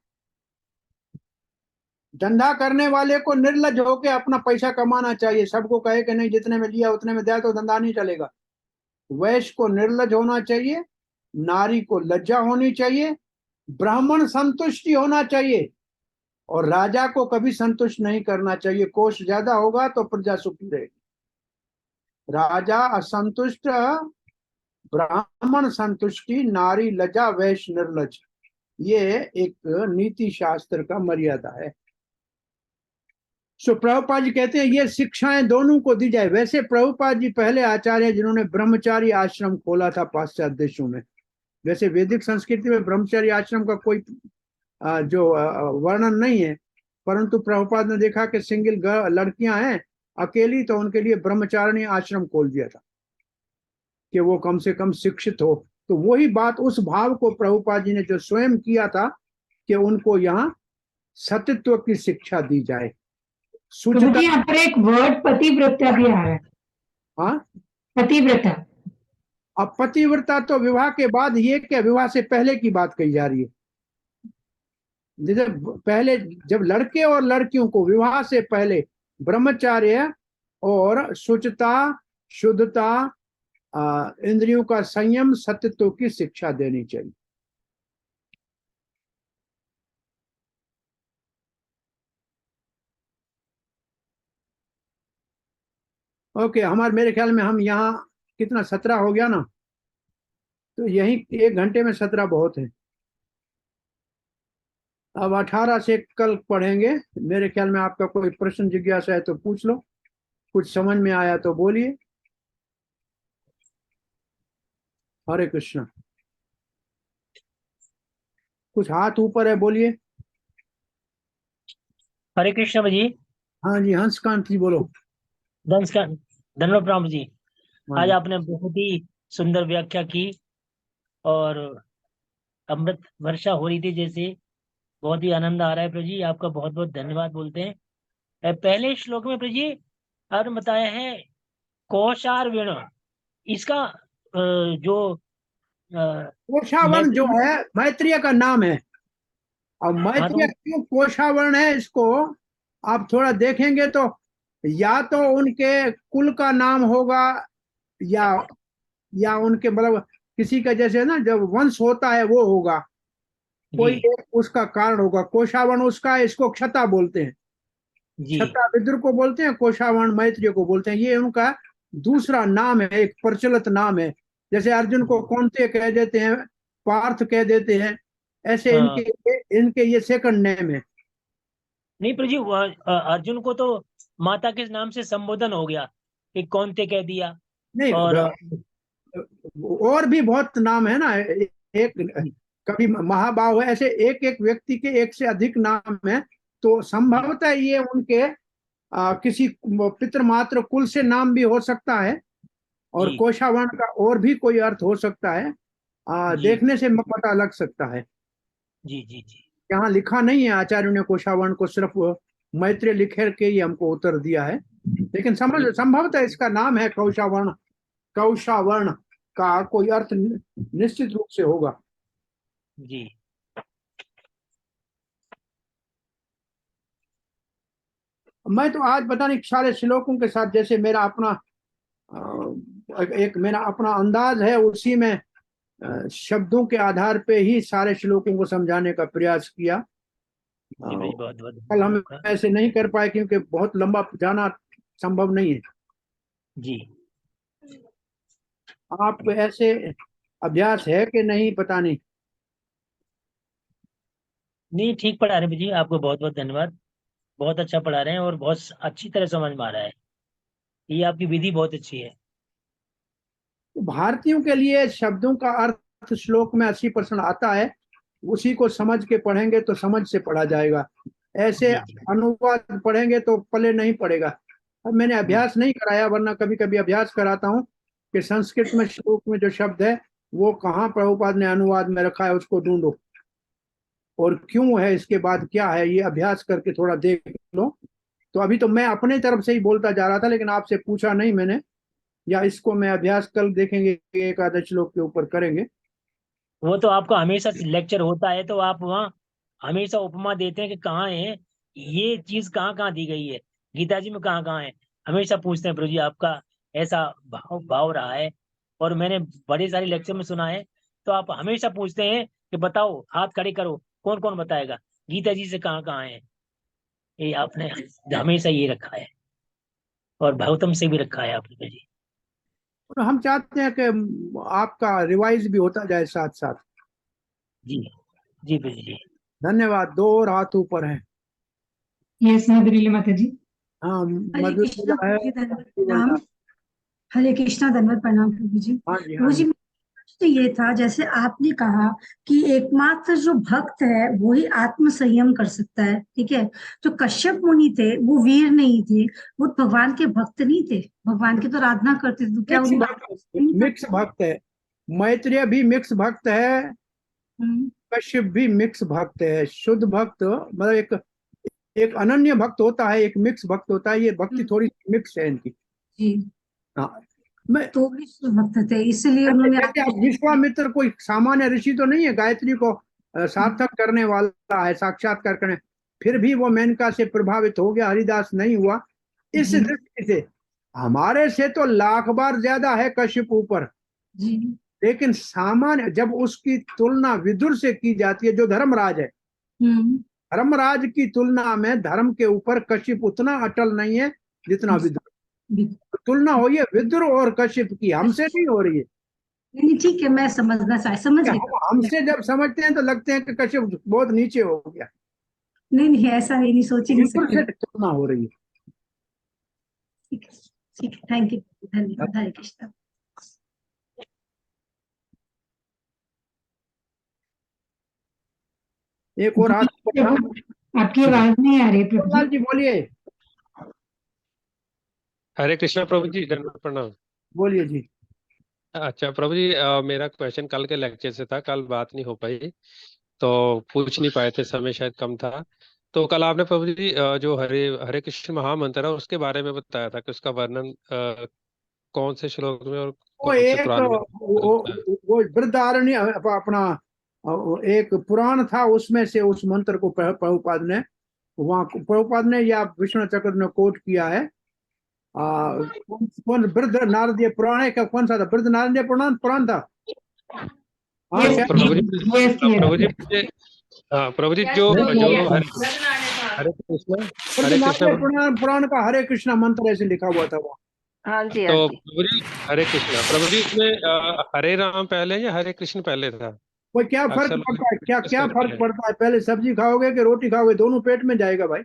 धंधा करने वाले को निर्लज होके अपना पैसा कमाना चाहिए, सबको कहे कि नहीं जितने में लिया उतने में दिया, तो धंधा नहीं चलेगा। वैश्य को निर्लज होना चाहिए, नारी को लज्जा होनी चाहिए, ब्राह्मण संतुष्टि होना चाहिए, और राजा को कभी संतुष्ट नहीं करना चाहिए। कोष ज्यादा होगा तो प्रजा सुखी रहेगी। राजा असंतुष्ट, ब्राह्मण संतुष्टि, नारी लज्जा, वैश्य निर्लज। ये एक नीति शास्त्र का मर्यादा है। सो प्रभुपाद जी कहते हैं ये शिक्षाएं दोनों को दी जाए। वैसे प्रभुपाद जी पहले आचार्य जिन्होंने ब्रह्मचारी आश्रम खोला था पाश्चात्य देशों में। वैसे वैदिक संस्कृति में ब्रह्मचारी आश्रम का कोई जो वर्णन नहीं है, परंतु प्रभुपाद ने देखा कि सिंगल लड़कियां हैं अकेली, तो उनके लिए ब्रह्मचारिणी आश्रम खोल दिया था कि वो कम से कम शिक्षित हो। तो वही बात, उस भाव को प्रभुपाद जी ने जो स्वयं किया था कि उनको यहाँ सतित्व की शिक्षा दी जाए। प्रभु जी यहाँ पर एक वर्ड पतिव्रता भी आ रहा है। हाँ, पतिव्रता। अब पतिव्रता तो विवाह के बाद, ये क्या विवाह से पहले की बात कही जा रही है। जैसे पहले जब लड़के और लड़कियों को विवाह से पहले ब्रह्मचार्य और शुचिता, शुद्धता, इंद्रियों का संयम, सत्यत्व की शिक्षा देनी चाहिए। ओके, मेरे ख्याल में हम यहाँ कितना 17 हो गया ना, तो यही 1 घंटे में 17 बहुत है। अब 18 से कल पढ़ेंगे। मेरे ख्याल में आपका कोई प्रश्न जिज्ञासा है तो पूछ लो, कुछ समझ में आया तो बोलिए। हरे कृष्णा। कुछ हाथ ऊपर है, बोलिए। हरे कृष्ण जी। हाँ जी, हंसकांत जी बोलो। धन्यवाद प्रभु जी। हाँ आज जी। आपने बहुत ही सुंदर व्याख्या की और अमृत वर्षा हो रही थी जैसे, बहुत ही आनंद आ रहा है प्रभु जी। आपका बहुत बहुत धन्यवाद बोलते हैं। पहले श्लोक में प्रभु जी आपने बताया है कौशार वीण, इसका जो कोशावर्ण जो है मैत्रेय का नाम है। और मैत्रेय क्यों कोशावर्ण है, इसको आप थोड़ा देखेंगे तो या तो उनके कुल का नाम होगा, या उनके मतलब किसी का जैसे ना जब वंश होता है वो होगा, कोई एक उसका कारण होगा। कोशावर्ण उसका, इसको क्षता बोलते हैं। क्षता विदुर को बोलते हैं, कोशावर्ण मैत्रेय को बोलते हैं। ये उनका दूसरा नाम है, एक प्रचलित नाम है। जैसे अर्जुन को कौनते कह देते हैं, पार्थ कह देते हैं, ऐसे हाँ। इनके ये सेकंड नेम है। नहीं प्रभु जी, अर्जुन को तो माता के नाम से संबोधन हो गया कि कौन ते कह दिया। नहीं, और भी बहुत नाम है ना, एक कभी महाभाव है, ऐसे एक एक व्यक्ति के एक से अधिक नाम है। तो संभवतः ये उनके किसी पितृमात्र कुल से नाम भी हो सकता है, और जी। कोशावर्ण का और भी कोई अर्थ हो सकता है। जी। देखने से पता लग सकता है। जी जी जी। यहाँ लिखा नहीं है आचार्य ने कोशावर्ण को, सिर्फ मैत्रेय लिखे के ही हमको उत्तर दिया है, लेकिन संभवतः इसका नाम है कौशावर्ण। कौशावर्ण का कोई अर्थ निश्चित रूप से होगा। जी। मैं तो आज पता नहीं सारे श्लोकों के साथ, जैसे मेरा अपना मेरा अपना अंदाज है, उसी में शब्दों के आधार पे ही सारे श्लोकों को समझाने का प्रयास किया। जी भाई, बहुत बहुत कल हम धन्यवाद। ऐसे नहीं कर पाए क्योंकि बहुत लंबा जाना संभव नहीं है। जी। आप ऐसे अभ्यास है कि नहीं पता नहीं। नहीं, ठीक पढ़ा रहे हैं जी, आपको बहुत बहुत धन्यवाद। बहुत अच्छा पढ़ा रहे हैं और बहुत अच्छी तरह समझ में आ रहा है। ये आपकी विधि बहुत अच्छी है। भारतीयों के लिए शब्दों का अर्थ श्लोक में 80% आता है, उसी को समझ के पढ़ेंगे तो समझ से पढ़ा जाएगा। ऐसे जी, जी। अनुवाद पढ़ेंगे तो पल्ले नहीं पड़ेगा। अब मैंने अभ्यास नहीं कराया, वरना कभी कभी अभ्यास कराता हूँ कि संस्कृत में श्लोक में जो शब्द है वो कहाँ प्रभुपाद ने अनुवाद में रखा है, उसको ढूंढो, और क्यों है, इसके बाद क्या है, ये अभ्यास करके थोड़ा देख लो। तो अभी तो मैं अपने तरफ से ही बोलता जा रहा था, लेकिन आपसे पूछा नहीं मैंने, या इसको मैं अभ्यास कल देखेंगे, एक आधा श्लोक के ऊपर करेंगे। वो तो आपका हमेशा लेक्चर होता है तो आप वहाँ हमेशा उपमा देते हैं कि कहाँ है ये चीज, कहाँ कहाँ दी गई है गीता जी में, कहाँ कहाँ है, हमेशा पूछते हैं। प्रभु जी, आपका ऐसा भाव रहा है और मैंने बड़े सारे लेक्चर में सुना है, तो आप हमेशा पूछते हैं कि बताओ, हाथ खड़े करो, कौन कौन बताएगा गीता जी से कहाँ कहाँ है। ये आपने हमेशा ये रखा है और भागवतम से भी रखा है आपने जी। और हम चाहते हैं कि आपका रिवाइज भी होता जाए साथ साथ। जी जी प्रभु जी। धन्यवाद। 2 और हाथ ऊपर हैं। यस मधुरीला माता जी। हाँ, हरे मधुर कृष्णा है। प्रभु जी, धन्यवाद प्रणाम। हरे कृष्णा, धन्यवाद प्रणाम प्रभु जी। हाँ जी, हाँ प्रभु जी, जी। तो ये था जैसे आपने कहा कि एकमात्र जो भक्त है वो ही आत्म संयम कर सकता है, ठीक है। जो कश्यप मुनि थे वो वीर नहीं थे, वो भगवान के भक्त नहीं थे, भगवान की तो आराधना करते थे, तो क्या मिक्स भक्त है। मैत्रेय भी मिक्स भक्त है, कश्यप भी मिक्स भक्त है। शुद्ध भक्त मतलब एक अनन्य भक्त होता है, एक मिक्स भक्त होता है। ये भक्ति थोड़ी मिक्स है इनकी। जी, हाँ, मैं तो भी भक्त थे, इसलिए उन्होंने जैसे आप विश्वामित्र कोई सामान्य ऋषि तो नहीं है, गायत्री को सार्थक करने वाला है, साक्षात्कार करने, फिर भी वो मेनका से प्रभावित हो गया, हरिदास नहीं हुआ। इस जी, दृष्टि से हमारे से तो लाख बार ज्यादा है कश्यप ऊपर, जी, लेकिन सामान्य जब उसकी तुलना विदुर से की जाती है, जो धर्मराज है, धर्मराज की तुलना में धर्म के ऊपर कश्यप उतना अटल नहीं है जितना विदुर। तुलना हो ये विदुर और कश्यप की, हमसे नहीं हो रही है। नहीं ठीक है, मैं समझ गई। हमसे जब समझते हैं तो लगते हैं कि कश्यप बहुत नीचे हो गया, नहीं ऐसा नहीं सोच ही नहीं विदुर सकते। से तुलना हो रही है। ठीक है, ठीक है, थैंक यू, धन्यवाद। हरे कृष्णा। एक और हाथ। आपकी आवाज नहीं आ रही प्रभु लाल जी। जी बोलिए। हरे कृष्णा प्रभु जी, धन्यवाद प्रणाम। बोलिए जी। अच्छा प्रभु जी, मेरा क्वेश्चन कल के लेक्चर से था, कल बात नहीं हो पाई तो पूछ नहीं पाए थे, समय शायद कम था। तो कल आपने प्रभु जी जो हरे हरे कृष्ण महामंत्र है उसके बारे में बताया था कि उसका वर्णन कौन से श्लोक में और वो कौन से एक पुराण में वो वृद्धारण्य अपना एक पुराण था, उसमें से उस मंत्र को प्रभुपाद ने वहाँ, प्रभुपाद ने या विष्णु चक्र ने कोट किया है। कौन वृद्ध नारदीय पुराण है, कौन सा था, वृद्ध नारदीय पुराण पुराण था। हाँ, Yes, प्रभु जी, yes, प्रभु जी yes. मुझे प्रभु जी जो हरे कृष्णा पुराण का हरे कृष्णा मंत्र ऐसे लिखा हुआ था वहाँ। हाँ जी, तो हाँ जी। प्रभु जी हरे कृष्णा। प्रभु जी इसमें हरे राम पहले या हरे कृष्ण पहले था? वो क्या फर्क अक्सर लोग पड़ता है, क्या confuse क्या करते फर्क हैं। पड़ता है? पहले सब्जी खाओगे कि रोटी खाओगे, दोनों पेट में जाएगा भाई।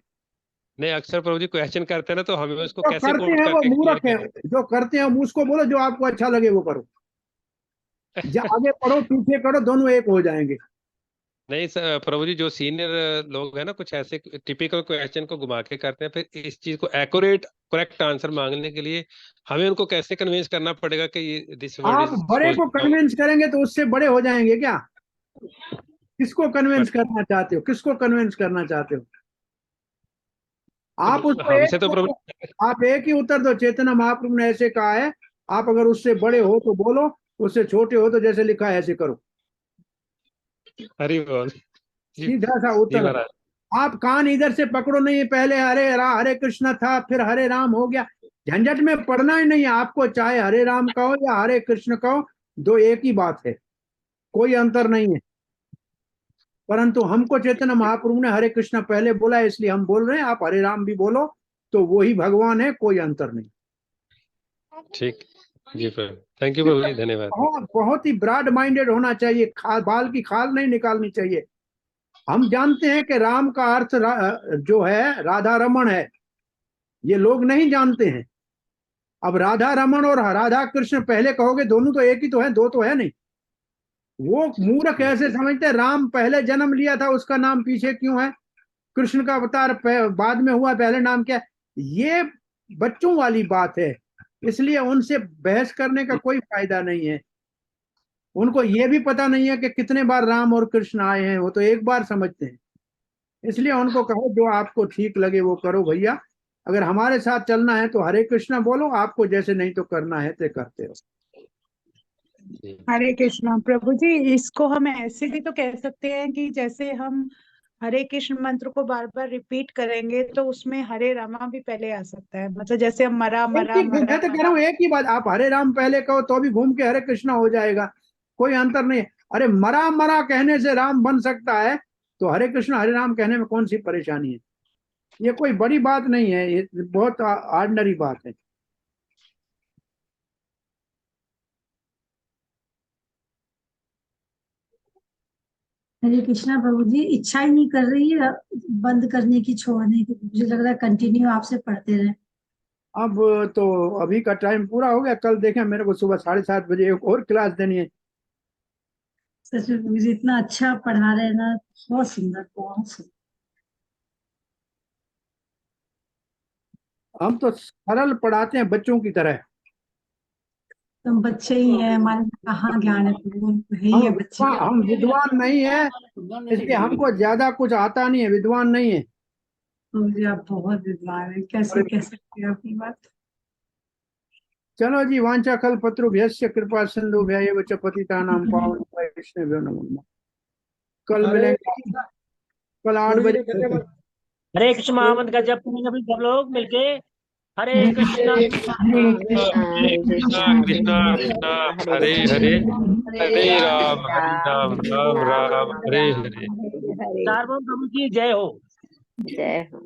नहीं, अक्सर प्रभु जी क्वेश्चन करते हैं ना, तो हमें उसको जो कैसे करते कोट हैं वो करके क्लियर मूर्ख है, करें? जो करते हैं उसको बोलो जो आपको अच्छा लगे वो करो। आगे पढ़ो पीछे करो, दोनों एक हो जाएंगे। नहीं सर, प्रभु जी जो सीनियर लोग हैं ना, कुछ ऐसे टिपिकल क्वेश्चन को घुमा के करते हैं, फिर इस चीज को एक्यूरेट करेक्ट आंसर मांगने के लिए हमें उनको कैसे कन्विंस करना पड़ेगा कि दिस वर्ड आप इज बड़े सो। को कन्विंस करेंगे तो उससे बड़े हो जाएंगे क्या? किसको कन्विंस करना चाहते हो, किसको कन्विंस करना चाहते हो? आप उसको हमसे तो प्रभु आप एक ही उत्तर दो, चैतन्य महाप्रभु ने ऐसे कहा है, आप अगर उससे बड़े हो तो बोलो, उससे छोटे हो तो जैसे लिखा है ऐसे करो। हरि बोल जी। सीधा सा जी उत्तर है। महाराज। आप कान इधर से पकड़ो नहीं, पहले हरे कृष्ण था फिर हरे राम हो गया। झंझट में पड़ना ही नहीं है आपको, चाहे हरे राम कहो या हरे कृष्ण कहो, दो एक ही बात है, कोई अंतर नहीं है। परंतु हमको चैतन्य महाप्रभु ने हरे कृष्ण पहले बोला है, इसलिए हम बोल रहे हैं। आप हरे राम भी बोलो तो वही भगवान है, कोई अंतर नहीं। ठीक जी प्रभु, थैंक यू प्रभु जी, धन्यवाद। बहुत बहुत ही ब्रॉड माइंडेड होना चाहिए, बाल की खाल नहीं निकालनी चाहिए। हम जानते हैं कि राम का अर्थ जो है राधा रमण है, ये लोग नहीं जानते हैं। अब राधा रमण और राधा कृष्ण पहले कहोगे, दोनों तो एक ही तो है, दो तो है नहीं। वो मूर्ख ऐसे समझते हैं राम पहले जन्म लिया था, उसका नाम पीछे क्यों है, कृष्ण का अवतार बाद में हुआ, पहले नाम क्या है? ये बच्चों वाली बात है, इसलिए उनसे बहस करने का कोई फायदा नहीं है। उनको ये भी पता नहीं है कि कितने बार राम और कृष्ण आए हैं, वो तो एक बार समझते हैं। इसलिए उनको कहो जो आपको ठीक लगे वो करो भैया। अगर हमारे साथ चलना है तो हरे कृष्णा बोलो, आपको जैसे नहीं तो करना है तो करते रहो। हरे कृष्णा। प्रभु जी, इसको हम ऐसे भी तो कह सकते हैं कि जैसे हम हरे कृष्ण मंत्र को बार बार रिपीट करेंगे तो उसमें हरे रामा भी पहले आ सकता है, मतलब जैसे हम मरा मरा मैं मरा तो कह रहा हूँ एक ही बात, आप हरे राम पहले कहो तो भी घूम के हरे कृष्णा हो जाएगा, कोई अंतर नहीं है। अरे मरा मरा कहने से राम बन सकता है, तो हरे कृष्ण हरे राम कहने में कौन सी परेशानी है? ये कोई बड़ी बात नहीं है, ये बहुत ऑर्डिनरी बात है। हरे कृष्णा प्रभु जी, इच्छा ही नहीं कर रही है बंद करने की, छोड़ने की। मुझे लग रहा है कंटिन्यू आपसे पढ़ते रहे। अब तो अभी का टाइम पूरा हो गया, कल देखें, मेरे को सुबह 7:30 बजे एक और क्लास देनी है। सच में प्रभु जी इतना अच्छा पढ़ा रहे हैं ना, बहुत सुंदर, बहुत सुंदर। हम तो सरल पढ़ाते हैं बच्चों की तरह। तुम बच्चे ही हैं, हमारे में कहाँ ज्ञान है प्रभु, यही है बच्चे। हम विद्वान नहीं है, इसलिए हमको ज्यादा कुछ आता नहीं है, विद्वान नहीं है। प्रभु जी आप बहुत विद्वान है, कैसे कह सकते हैं अपनी बात। चलो जी, वांछा कल्पतरुभ्यश्च कृपा सिंधुभ्यैव च पतितानां पावनेभ्यो वैष्णवेभ्यो नमो नमः। कल मिलेंगे, कल 8 बजे। हरे कृष्ण महामंत्र का जप करेंगे अभी सब लोग मिलके। हरे कृष्णा हरे कृष्णा कृष्णा कृष्णा कृष्णा हरे हरे, हरे राम राम राम हरे हरे। हरे हरे। सार्वभौम प्रभु की जय हो। जय हो।